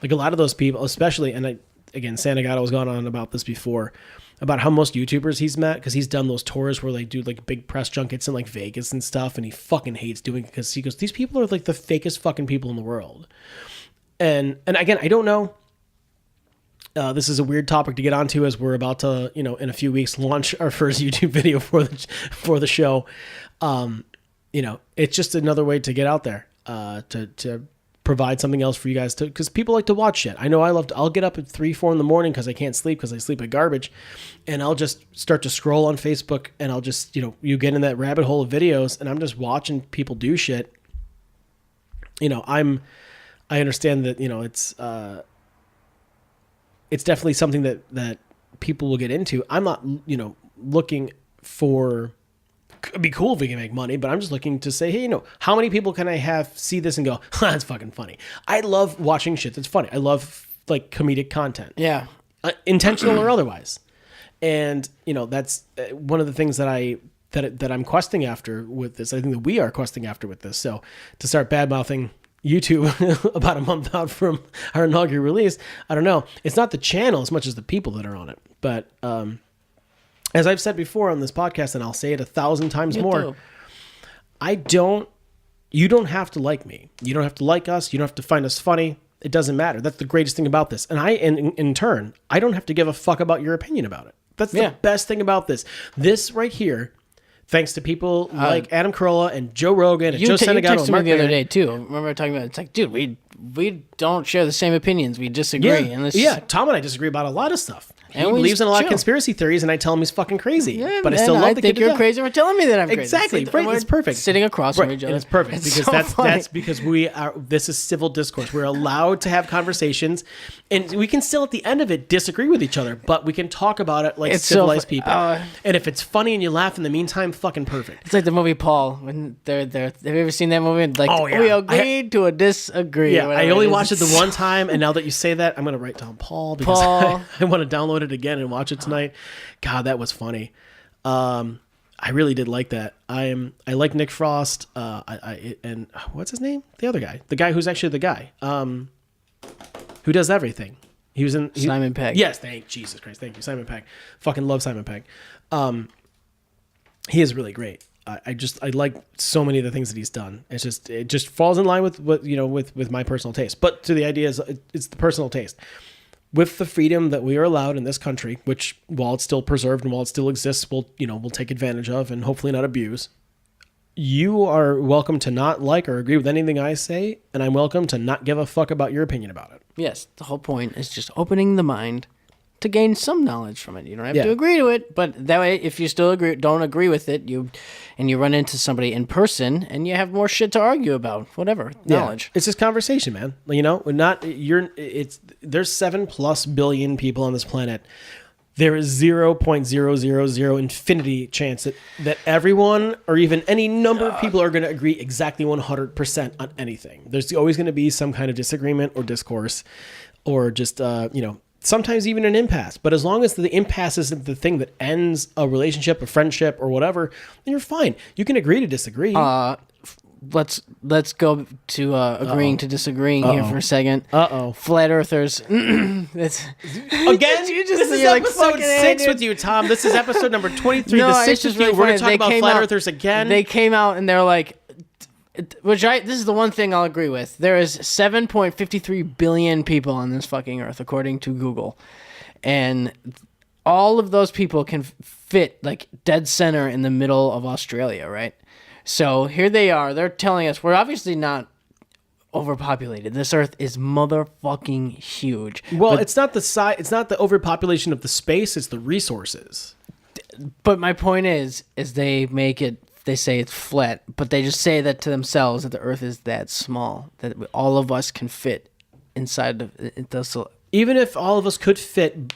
Like a lot of those people, especially, and Santagato has gone on about this before, about how most YouTubers he's met, because he's done those tours where they do like big press junkets in like Vegas and stuff, and he fucking hates doing it because he goes, these people are like the fakest fucking people in the world. And again, I don't know. This is a weird topic to get onto as we're about to, in a few weeks, launch our first YouTube video for the show. It's just another way to get out there. To provide something else for you guys because people like to watch shit. I know I'll get up at 3-4 in the morning because I can't sleep because I sleep at garbage, and I'll just start to scroll on Facebook, and I'll just, you get in that rabbit hole of videos, and I'm just watching people do shit. I understand that, it's definitely something that people will get into. I'm not, looking for, it'd be cool if we can make money, but I'm just looking to say, hey, how many people can I see this and go, that's fucking funny. I love watching shit that's funny. I love like comedic content. Yeah. Intentional or otherwise. And, that's one of the things that I'm questing after with this. I think that we are questing after with this. So to start bad-mouthing YouTube about a month out from our inaugural release, I don't know. It's not the channel as much as the people that are on it. But, as I've said before on this podcast, and I'll say it 1,000 times more, you don't have to like me. You don't have to like us. You don't have to find us funny. It doesn't matter. That's the greatest thing about this. And in turn, I don't have to give a fuck about your opinion about it. That's the best thing about this. This right here, thanks to people like Adam Carolla and Joe Rogan and Joe Santagato. You texted me the other day too. Remember talking about it? It's like, dude, we don't share the same opinions. We disagree. Tom and I disagree about a lot of stuff. He believes in a lot of conspiracy theories, and I tell him he's fucking crazy. Yeah, but I still love the kid. I think you're crazy for telling me that I'm crazy. Exactly. Right. It's perfect. Sitting across from each other. And it's perfect because that's because this is civil discourse. We're allowed to have conversations, and we can still at the end of it disagree with each other, but we can talk about it like civilized people. And if it's funny and you laugh in the meantime, fucking perfect. It's like the movie Paul when they're there. Have you ever seen that movie? Like, we agreed to a disagree. Yeah, I only watched it the one time, and now that you say that, I'm gonna write down Paul because I want to download it again and watch it tonight. God, that was funny. I really did like that. I like Nick Frost. And what's his name? The other guy, the guy who's actually the guy who does everything. He was in Simon Pegg. Yes, Jesus Christ, thank you, Simon Pegg. Fucking love Simon Pegg. He is really great. I like so many of the things that he's done. It just falls in line with what with my personal taste. But to the idea is it's the personal taste. With the freedom that we are allowed in this country, which while it's still preserved and while it still exists, we'll take advantage of and hopefully not abuse. You are welcome to not like or agree with anything I say, and I'm welcome to not give a fuck about your opinion about it. Yes, the whole point is just opening the mind to gain some knowledge from it. You don't have to agree to it, but that way, if you still don't agree with it, you run into somebody in person, and you have more shit to argue about. Whatever knowledge. It's just conversation, man. There's 7+ billion people on this planet. There is 0.000 infinity chance that everyone or even any number of people are going to agree exactly 100% on anything. There's always going to be some kind of disagreement or discourse, or just sometimes even an impasse. But as long as the impasse isn't the thing that ends a relationship, a friendship, or whatever, then you're fine. You can agree to disagree. Let's go to agreeing to disagreeing here for a second. Flat earthers. Again, this is episode 6 with you, Tom. This is episode number 23. No, the 6 with you. We're going to talk about flat earthers again. They came out and they're like, this is the one thing I'll agree with. There is 7.53 billion people on this fucking earth, according to Google. And all of those people can fit like dead center in the middle of Australia, right? So here they are. They're telling us we're obviously not overpopulated. This earth is motherfucking huge. Well, it's not the size. It's not the overpopulation of the space. It's the resources. But my point is they make it. They say it's flat, but they just say that to themselves that the earth is that small that all of us can fit inside of it. Even if all of us could fit,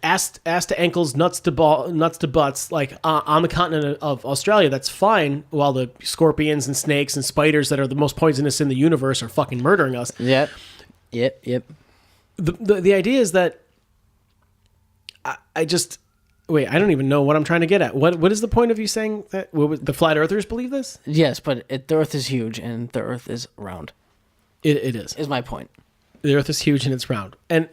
ass to ankles, nuts to butts, like on the continent of Australia, that's fine. While the scorpions and snakes and spiders that are the most poisonous in the universe are fucking murdering us. Yep. The idea is that I just wait. I don't even know what I'm trying to get at. What is the point of you saying that? The flat earthers believe this? Yes, but the earth is huge and the earth is round. It is. Is my point. The earth is huge and it's round. And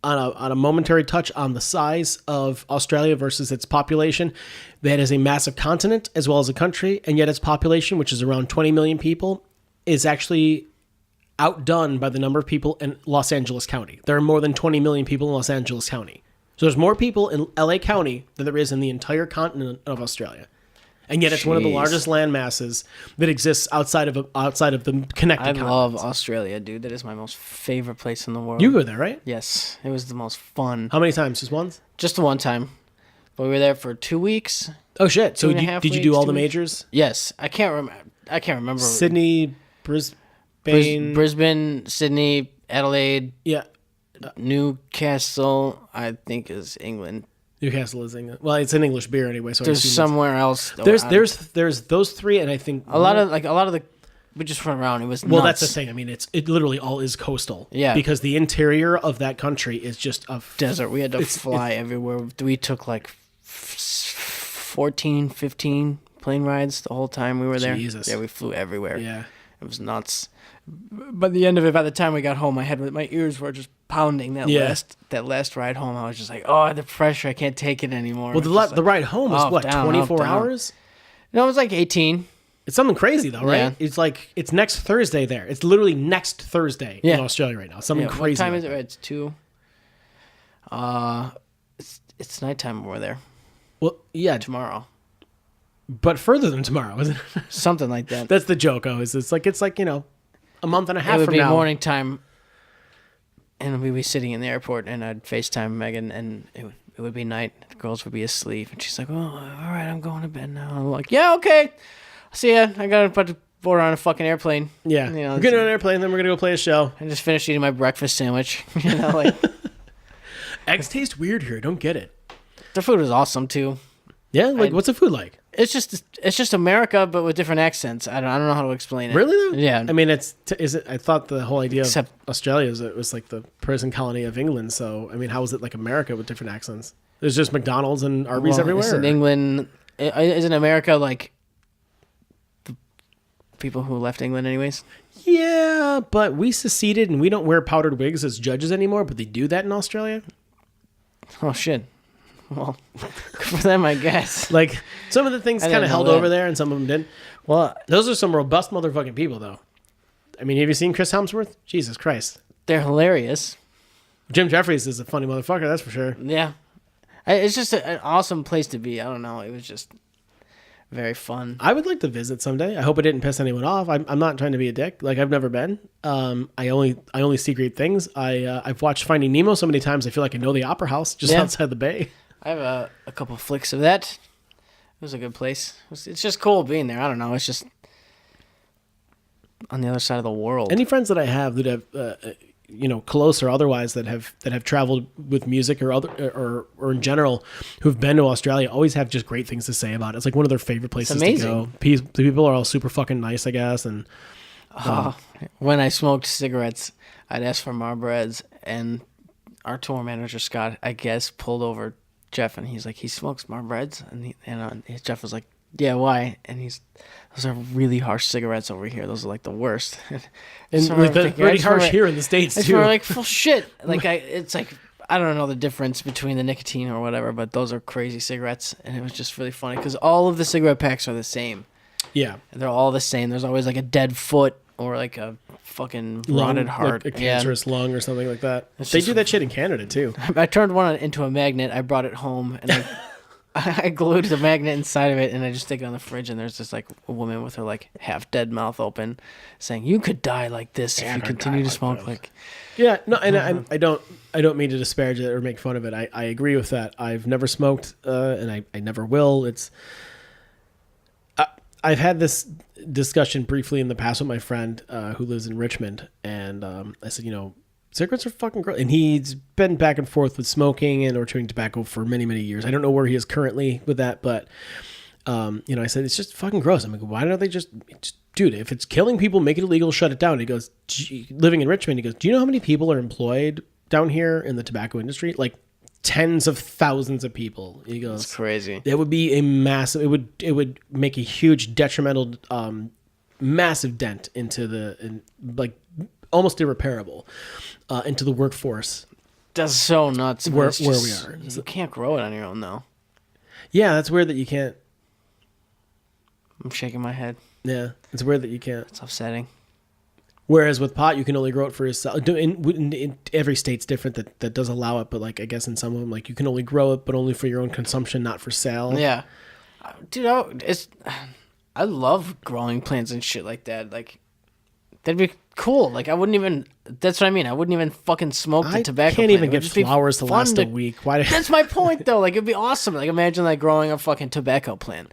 on a momentary touch on the size of Australia versus its population, that is a massive continent as well as a country, and yet its population, which is around 20 million people, is actually outdone by the number of people in Los Angeles County. There are more than 20 million people in Los Angeles County. So there's more people in LA County than there is in the entire continent of Australia. And yet it's one of the largest land masses that exists outside of the connected continents. I love Australia, dude. That is my most favorite place in the world. You go there, right? Yes. It was the most fun. How many times? Just once? Just the one time. But we were there for 2 weeks. Oh, shit. So did you do all the majors? Yes. I can't remember. Sydney, Brisbane, Sydney, Adelaide. Yeah. Newcastle, I think, is England. Newcastle is England. Well, it's an English beer anyway. So there's somewhere else. There's those three, and I think a lot of the. We just went around. It was nuts. Well, that's the thing. I mean, it literally all is coastal. Yeah. Because the interior of that country is just a desert. We had to fly everywhere. We took like 14, 15 plane rides the whole time we were there. Jesus. Yeah, we flew everywhere. Yeah. It was nuts. By the end of it, by the time we got home, my ears were just pounding. That last ride home, I was just like, oh, the pressure, I can't take it anymore. Well, the ride home was what, 24 hours? No, it was like 18. It's something crazy though, right? Yeah. It's next Thursday there. It's literally next Thursday in Australia right now. Something crazy. What time is it? It's 2. It's nighttime when we're there. Well, yeah, tomorrow. But further than tomorrow, isn't it? Something like that. That's the joke. It's like a month and a half from now. It would be morning time, and we'd be sitting in the airport, and I'd FaceTime Megan, and it would be night. The girls would be asleep, and she's like, "Oh, all right, I'm going to bed now." I'm like, "Yeah, okay. See ya. I got to board on a fucking airplane." Yeah, we're getting on an airplane, then we're gonna go play a show. I just finished eating my breakfast sandwich. Eggs taste weird here. I don't get it. Their food was awesome too. Yeah, what's the food like? It's just America, but with different accents. I don't know how to explain it. Really though? Yeah. I mean, is it? I thought the whole idea of Australia is it was like the prison colony of England. So I mean, how is it like America with different accents? There's just McDonald's and Arby's everywhere. It's in England. Isn't America like the people who left England, anyways? Yeah, but we seceded and we don't wear powdered wigs as judges anymore. But they do that in Australia. Oh shit. Well, good for them, I guess. Like, some of the things I kind didn't of know held that. over there and some of them didn't. Well, Those are some robust motherfucking people, though. I mean, have you seen Chris Helmsworth? Jesus Christ. they're hilarious. Jim Jeffries is a funny motherfucker, that's for sure. Yeah. It's just an awesome place to be. I don't know. It was just very fun. I would like to visit someday. I hope it didn't piss anyone off. I'm not trying to be a dick. Like, I've never been. I only see great things. I've watched Finding Nemo so many times I feel like I know the Opera House just outside the bay. I have a couple flicks of that. It was a good place. It's just cool being there. I don't know. It's just on the other side of the world. Any friends that I have that have, close or otherwise that have traveled with music or other or in general who've been to Australia always have just great things to say about it. It's like one of their favorite places to go. The people are all super fucking nice, I guess. And when I smoked cigarettes, I'd ask for Marlboros, and our tour manager Scott, I guess, pulled over Jeff, and he's like, he smokes Marlboros, and Jeff was like, yeah, why? And those are really harsh cigarettes over here. Those are like the worst. and So like I'm they're thinking, pretty harsh here in the States It's too. like, well, shit. It's like, I don't know the difference between the nicotine or whatever, but those are crazy cigarettes, and it was just really funny because all of the cigarette packs are the same. Yeah. And they're all the same. There's always like a dead foot or like a fucking rotted heart. Like a cancerous lung or something like that. It's They just- do that shit in Canada too. I turned one into a magnet. I brought it home and I glued the magnet inside of it, and I just stick it on the fridge, and there's just like a woman with her like half dead mouth open saying, you could die like this if you continue to smoke. Like, Yeah, no, and I don't mean to disparage it or make fun of it. I agree with that. I've never smoked, and I never will. I've had this discussion briefly in the past with my friend who lives in Richmond, and I said, cigarettes are fucking gross. And he's been back and forth with smoking and or chewing tobacco for many, many years. I don't know where he is currently with that, but I said, it's just fucking gross. I'm like, why don't they just dude, if it's killing people, make it illegal, shut it down. He goes, living in Richmond, he goes, do you know how many people are employed down here in the tobacco industry? Like tens of thousands of people. He goes, it's crazy. It would be a massive, it would make a huge detrimental, massive dent into like almost irreparable, into the workforce. That's so nuts. Where It's we are. You can't grow it on your own, though. Yeah, that's weird that you can't. I'm shaking my head. Yeah, it's weird that you can't. It's upsetting. Whereas with pot, you can only grow it for yourself. In every state's different that does allow it, but like I guess in some of them, like you can only grow it, but only for your own consumption, not for sale. Yeah. Dude, I love growing plants and shit like that. Like, that'd be cool. Like, I wouldn't even, that's what I mean. I wouldn't even fucking smoke the tobacco I can't plant. even It would get just be flowers to fun last a week. Why? That's my point, though. Like, it'd be awesome. Like, imagine, like, growing a fucking tobacco plant.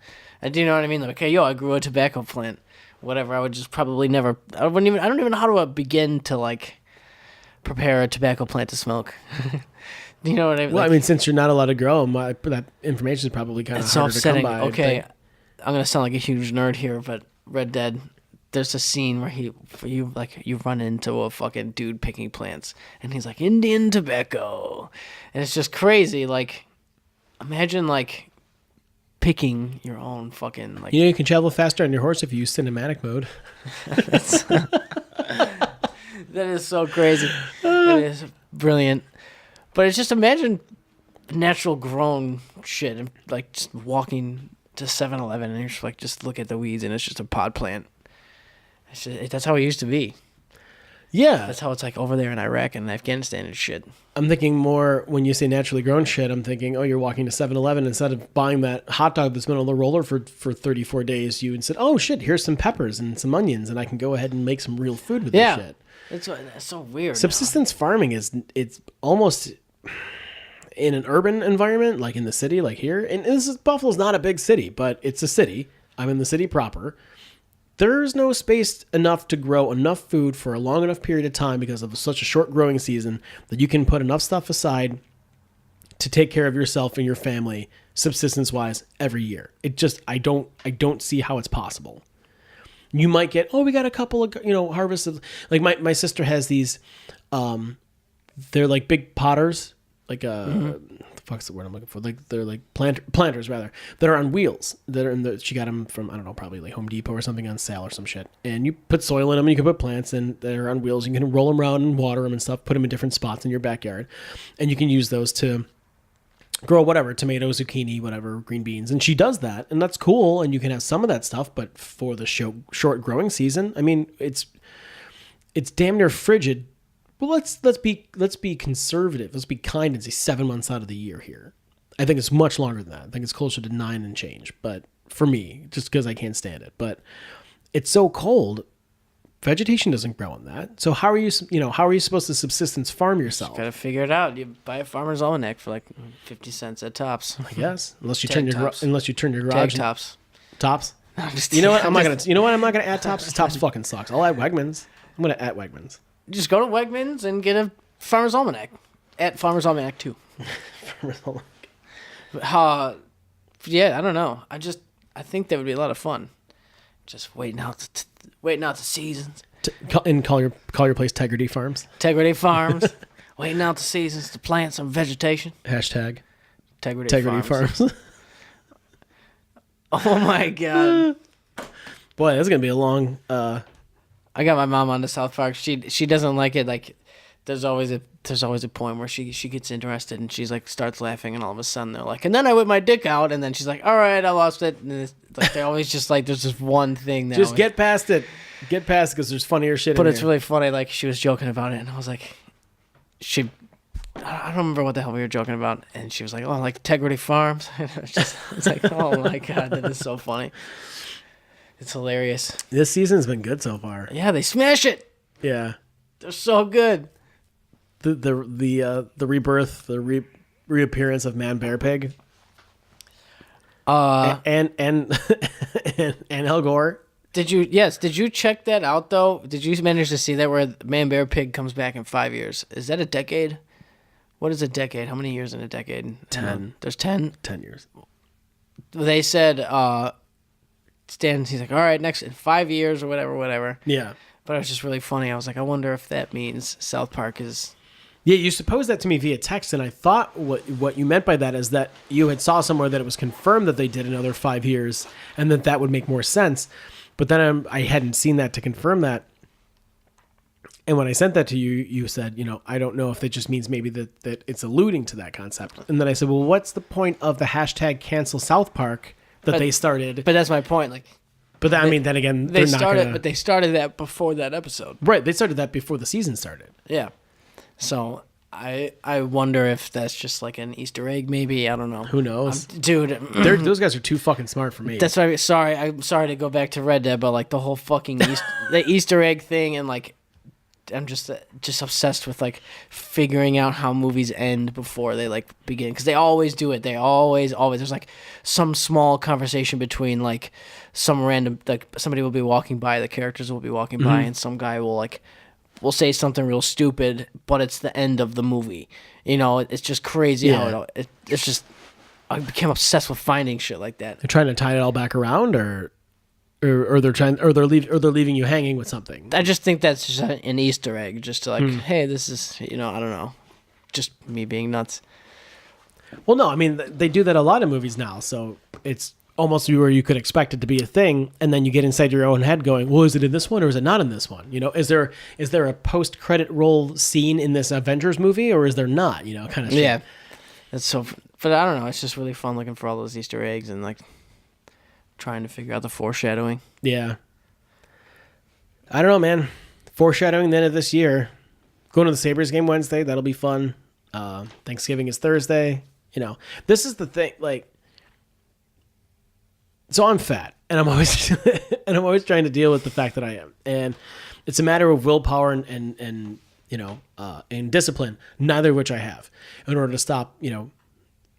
Do you know what I mean? Like, okay, I grew a tobacco plant. Whatever. I would just probably never, I don't even know how to begin to, like, prepare a tobacco plant to smoke. Do you know what I mean? Well, Like, I mean, since you're not allowed to grow them, that information is probably kind of it's harder so to come upsetting. by. Okay, I'm gonna sound like a huge nerd here, but Red Dead, there's a scene where you run into a fucking dude picking plants, and he's like Indian tobacco, and it's just crazy. Like, imagine like picking your own fucking like. You can travel faster on your horse if you use cinematic mode. That is so crazy. That is brilliant. But it's just imagine natural grown shit and like just walking to 7-Eleven and you're just like, just look at the weeds and it's just a pod plant. That's how it used to be. Yeah. That's how it's like over there in Iraq and Afghanistan and shit. I'm thinking more when you say naturally grown shit, I'm thinking, oh, you're walking to 7-Eleven instead of buying that hot dog that's been on the roller for 34 days. You said, oh shit, here's some peppers and some onions and I can go ahead and make some real food with this shit. That's so weird. Subsistence farming it's almost in an urban environment, like in the city, like here. And Buffalo's not a big city, but it's a city. I'm in the city proper. There's no space enough to grow enough food for a long enough period of time because of such a short growing season that you can put enough stuff aside to take care of yourself and your family subsistence wise every year. It just, I don't see how it's possible. You might get, we got a couple of, harvests of, like my sister has these, they're like big potters, like, the fuck's the word I'm looking for? Like, they're like planters rather, that are on wheels. She got them from, I don't know, probably like Home Depot or something on sale or some shit. And you put soil in them and you can put plants and they're on wheels. You can roll them around and water them and stuff, put them in different spots in your backyard. And you can use those to grow whatever, tomato, zucchini, whatever, green beans. And she does that, and that's cool, and you can have some of that stuff, but for the short growing season, I mean, it's damn near frigid. Well, let's be conservative. Let's be kind and say 7 months out of the year here. I think it's much longer than that. I think it's closer to 9 and change, but for me, just because I can't stand it. But it's so cold, vegetation doesn't grow in that. So how are you supposed to subsistence farm yourself? Gotta figure it out. You buy a farmer's almanac for like 50 cents at Tops. I guess, unless you turn your garage. Tag Tops. Tops. No, I'm just, You know what? I'm not gonna add Tops. Tops fucking sucks. I'll add Wegmans. I'm gonna add Wegmans. Just go to Wegmans and get a farmer's almanac. At farmer's almanac 2. Farmer's Almanac. Yeah, I don't know. I think that would be a lot of fun. Just waiting out the seasons. Call your place Tegrity Farms. Tegrity Farms. Waiting out the seasons to plant some vegetation. Hashtag Tegrity Farms. Oh my god. Boy, that's gonna be a long. I got my mom on the South Park. She doesn't like it. Like, there's always a point where she gets interested and she's like starts laughing, and all of a sudden they're like, and then I whip my dick out, and then she's like, all right, I lost it. And it's like they're always just like, there's just one thing that just get past it because there's funnier shit. But it's really funny. Like, she was joking about it, and I was like, I don't remember what the hell we were joking about, and she was like, oh, like Tegrity Farms. It's like, oh my god, that is so funny. It's hilarious. This season's been good so far. Yeah, they smash it. Yeah, they're so good. The rebirth, the reappearance of Man Bear Pig. And Al Gore. Did you check that out though? Did you manage to see that where Man Bear Pig comes back in 5 years? Is that a decade? What is a decade? How many years in a decade? 10. There's 10? 10 years. They said, Stan, he's like, all right, next in 5 years or whatever. Yeah. But it was just really funny. I was like, I wonder if that means South Park is... Yeah, you supposed that to me via text, and I thought what you meant by that is that you had saw somewhere that it was confirmed that they did another 5 years, and that would make more sense. But then I hadn't seen that to confirm that. And when I sent that to you, you said, I don't know if that just means maybe that it's alluding to that concept. And then I said, well, what's the point of the hashtag cancel South Park that they started? But that's my point. Like, but that, then again, they started, but they started that before that episode. Right, they started that before the season started. Yeah. So I wonder if that's just like an Easter egg, maybe. I don't know. Who knows, dude? Those guys are too fucking smart for me. That's why. I'm sorry to go back to Red Dead, but like the whole fucking the Easter egg thing, and like I'm just obsessed with like figuring out how movies end before they like begin, because they always do it. They always. There's like some small conversation between like some random, like somebody will be walking by, the characters will be walking by, and some guy will say something real stupid, but it's the end of the movie. It's just crazy how it's just. I became obsessed with finding shit like that. They're trying to tie it all back around, or they're leaving you hanging with something. I just think that's just an Easter egg, just to like, hey, this is I don't know, just me being nuts. Well, no, I mean they do that a lot in movies now, so it's almost where you could expect it to be a thing, and then you get inside your own head going, well, is it in this one or is it not in this one? Is there a post-credit roll scene in this Avengers movie, or is there not? Kind of shit. Yeah, that's so. But I don't know. It's just really fun looking for all those Easter eggs and like trying to figure out the foreshadowing. Yeah. I don't know, man. Foreshadowing the end of this year. Going to the Sabres game Wednesday. That'll be fun. Thanksgiving is Thursday. This is the thing. Like, so I'm fat, and I'm always trying to deal with the fact that I am, and it's a matter of willpower and discipline, neither of which I have, in order to stop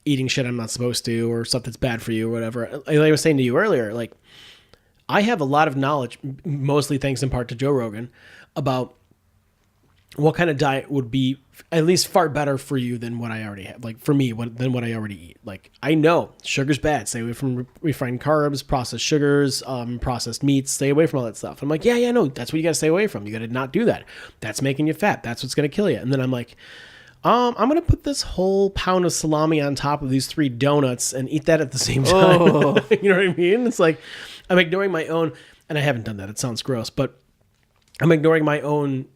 eating shit I'm not supposed to, or stuff that's bad for you, or whatever. Like I was saying to you earlier, like I have a lot of knowledge, mostly thanks in part to Joe Rogan, about what kind of diet would be at least far better for you than what I already have. Like for me, than what I already eat. Like I know sugar's bad. Stay away from refined carbs, processed sugars, processed meats. Stay away from all that stuff. I'm like, yeah, no, that's what you got to stay away from. You got to not do that. That's making you fat. That's what's going to kill you. And then I'm like, I'm going to put this whole pound of salami on top of these 3 donuts and eat that at the same time. Oh. You know what I mean? It's like I'm ignoring my own, and I haven't done that. It sounds gross, but I'm ignoring my own,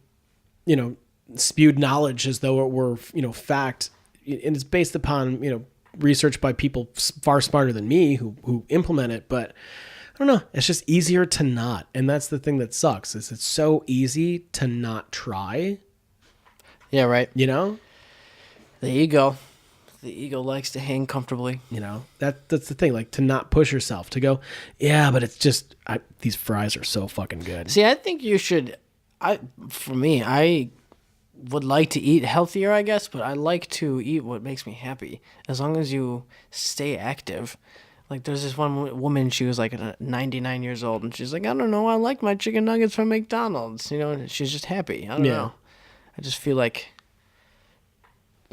spewed knowledge as though it were, fact. And it's based upon, research by people far smarter than me who implement it, but I don't know. It's just easier to not. And that's the thing that sucks is it's so easy to not try. Yeah, right. You know? The ego. The ego likes to hang comfortably. You know, that's the thing, like to not push yourself, to go, yeah, but it's just, these fries are so fucking good. See, I think you should, for me, I would like to eat healthier, I guess, but I like to eat what makes me happy. As long as you stay active. Like, there's this one woman, she was like 99 years old, and she's like, I don't know, I like my chicken nuggets from McDonald's. You know, and she's just happy. I don't know. I just feel like,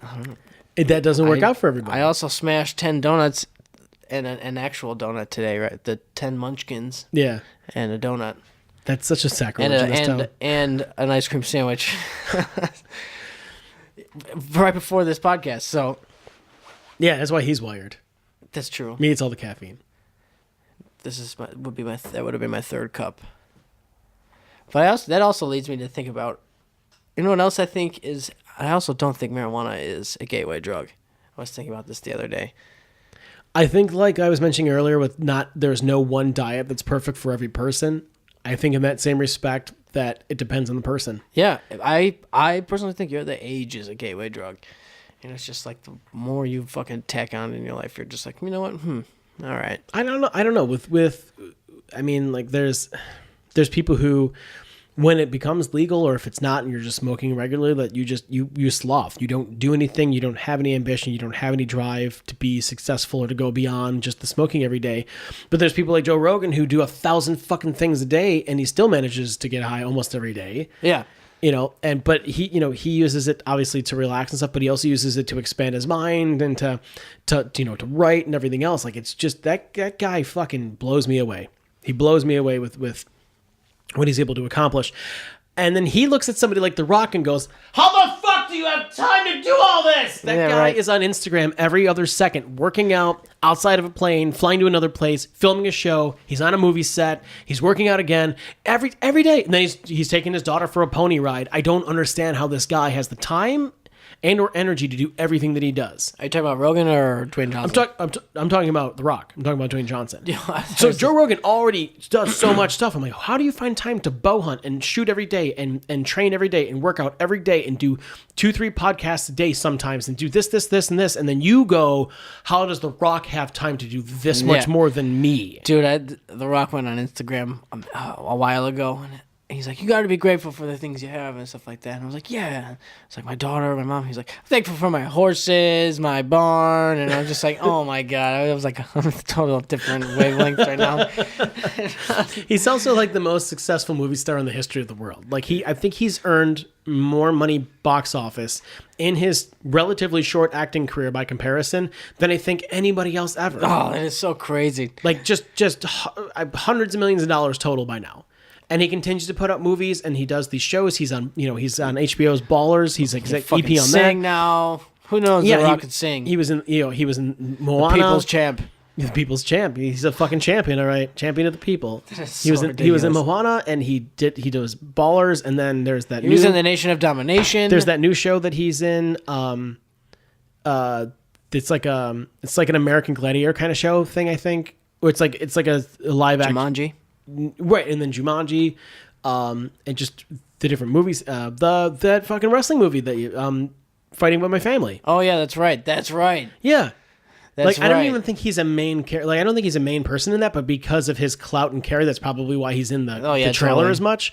I don't know. That doesn't work out for everybody. I also smashed 10 donuts and an actual donut today, right? The 10 munchkins. Yeah. And a donut. That's such a sacrilege in this town. And an ice cream sandwich. Right before this podcast, so. Yeah, that's why he's wired. That's true. Me, it's all the caffeine. That would have been my third cup. But that also leads me to think about, you know what else I think is, I also don't think marijuana is a gateway drug. I was thinking about this the other day. I think, like I was mentioning earlier, there's no one diet that's perfect for every person. I think in that same respect that it depends on the person. Yeah, I personally think the age is a gateway drug. And it's just like the more you fucking tack on in your life, you're just like, you know what? All right. I don't know. With I mean, like there's people who, when it becomes legal, or if it's not, and you're just smoking regularly, that you sloth. You don't do anything. You don't have any ambition. You don't have any drive to be successful or to go beyond just the smoking every day. But there's people like Joe Rogan who do 1,000 fucking things a day, and he still manages to get high almost every day. Yeah. You know, but he uses it obviously to relax and stuff, but he also uses it to expand his mind and to write and everything else. Like, it's just that guy fucking blows me away. He blows me away with what he's able to accomplish. And then he looks at somebody like The Rock and goes, how the fuck do you have time to do all this? That guy is on Instagram every other second, working out outside of a plane, flying to another place, filming a show. He's on a movie set. He's working out again every day. And then he's taking his daughter for a pony ride. I don't understand how this guy has the time and or energy to do everything that he does. Are you talking about Rogan or Dwayne Johnson? I'm talking about The Rock. I'm talking about Dwayne Johnson. So Joe Rogan already does so much stuff. I'm like, how do you find time to bow hunt and shoot every day and train every day and work out every day and do 2-3 podcasts a day sometimes and do this, and this? And then you go, how does The Rock have time to do this much more than me? Dude, The Rock went on Instagram a while ago, and he's like, you got to be grateful for the things you have and stuff like that. And I was like, yeah. It's like my daughter, my mom. He's like, I'm thankful for my horses, my barn. And I was just like, oh my God. I was like on a total different wavelength right now. He's also like the most successful movie star in the history of the world. Like I think he's earned more money box office in his relatively short acting career by comparison than I think anybody else ever. Oh, that is so crazy. Like just hundreds of millions of dollars total by now. And he continues to put out movies, and he does these shows. He's on HBO's Ballers. He's like EP on that. Sing now. Who knows? The Rock can sing. He was in Moana. The People's Champ. The People's Champ. He's a fucking champion, all right. Champion of the people. He was in Moana, and he does Ballers, and then there's that. He was in The Nation of Domination. There's that new show that he's in. It's like an American Gladiator kind of show thing, I think. Or it's like a live action. Jumanji. Right, and then Jumanji, and just the different movies. That fucking wrestling movie that you Fighting With My Family. Oh yeah, that's right. Yeah. That's I don't even think he's a main character. Like, I don't think he's a main person in that, but because of his clout and carry, that's probably why he's in the trailer as much.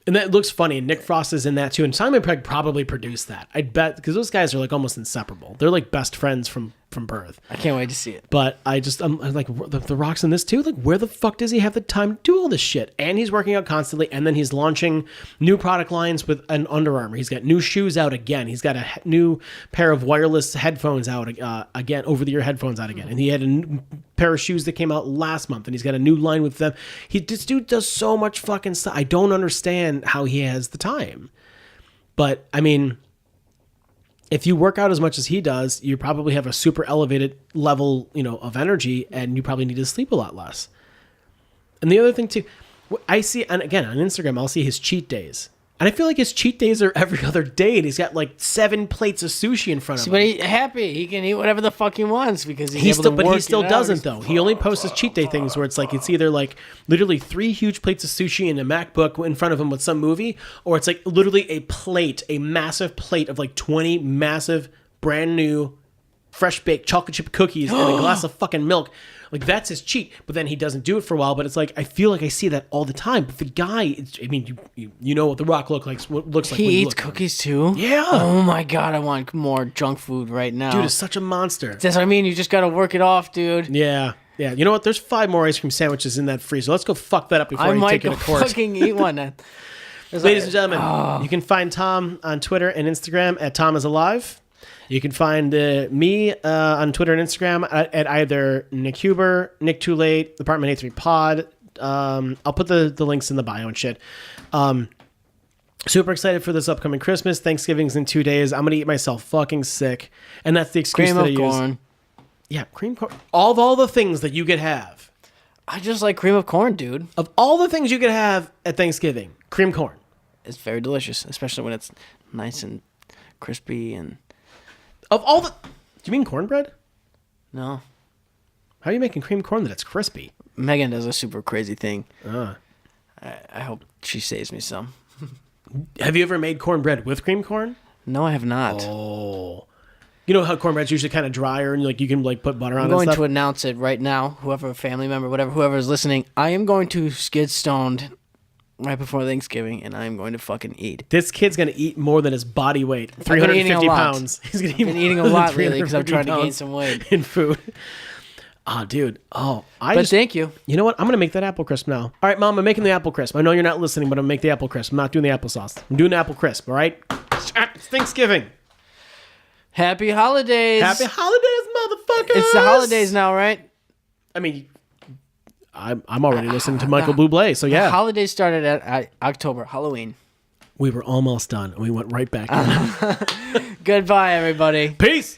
And that looks funny. And Nick Frost is in that too. And Simon Pegg probably produced that. I'd bet, because those guys are like almost inseparable. They're like best friends from birth. I can't wait to see it. But I'm like, the Rock's in this too? Like, where the fuck does he have the time to do all this shit? And he's working out constantly. And then he's launching new product lines with an Under Armour. He's got new shoes out again. He's got a new pair of wireless headphones out again, over-the-ear headphones out again. And he had a new pair of shoes that came out last month. And he's got a new line with them. This dude does so much fucking stuff. I don't understand how he has the time. But, I mean, if you work out as much as he does, you probably have a super elevated level, of energy, and you probably need to sleep a lot less. And the other thing too, I see, and again, on Instagram, I'll see his cheat days. And I feel like his cheat days are every other day, and he's got like 7 plates of sushi in front of him. But he's happy. He can eat whatever the fuck he wants because he's able to work. But he still doesn't though. He only posts his cheat day things where it's like it's either like literally 3 huge plates of sushi and a MacBook in front of him with some movie, or it's like literally a massive plate of like 20 massive, brand new, fresh baked chocolate chip cookies and a glass of fucking milk. Like, that's his cheat, but then he doesn't do it for a while. But it's like, I feel like I see that all the time. But the guy, I mean, you know what The Rock looks like. He eats cookies too? Yeah. Oh my God, I want more junk food right now. Dude is such a monster. That's what I mean. You just got to work it off, dude. Yeah. Yeah. You know what? There's 5 more ice cream sandwiches in that freezer. Let's go fuck that up before I take it to court. I might fucking eat one. Ladies and gentlemen, you can find Tom on Twitter and Instagram at Tom is Alive. You can find me on Twitter and Instagram at either Nick Huber, Nick Too Late, Apartment 83 Pod. I'll put the links in the bio and shit. Super excited for this upcoming Christmas. Thanksgiving's in 2 days. I'm gonna eat myself fucking sick, and that's the excuse cream that I of use. Corn. Yeah, cream corn. Of all the things that you could have, I just like cream of corn, dude. of all the things you could have at Thanksgiving, cream corn. It's very delicious, especially when it's nice and crispy and. Of all the, do you mean cornbread? No. How are you making cream corn that's crispy? Megan does a super crazy thing. I hope she saves me some. Have you ever made cornbread with cream corn? No, I have not. Oh. You know how cornbread's usually kind of drier and like you can like put butter on it. I'm and going stuff? to announce it right now. Whoever, family member, whatever, whoever is listening, I am going to get stoned right before Thanksgiving, and I am going to fucking eat. This kid's going to eat more than his body weight. 350 pounds. He's going to eat I've been eating a lot lately because I'm trying to gain some weight. In food. Oh, dude. Oh, thank you. You know what? I'm going to make that apple crisp now. All right, Mom, I'm making the apple crisp. I know you're not listening, but I'm going to make the apple crisp. I'm not doing the applesauce. I'm doing the apple crisp, all right? It's Thanksgiving. Happy holidays. Happy holidays, motherfuckers. It's the holidays now, right? I mean, I'm already listening to Michael Bublé, so yeah. The holidays started at October, Halloween. We were almost done, and we went right back in. Goodbye, everybody. Peace.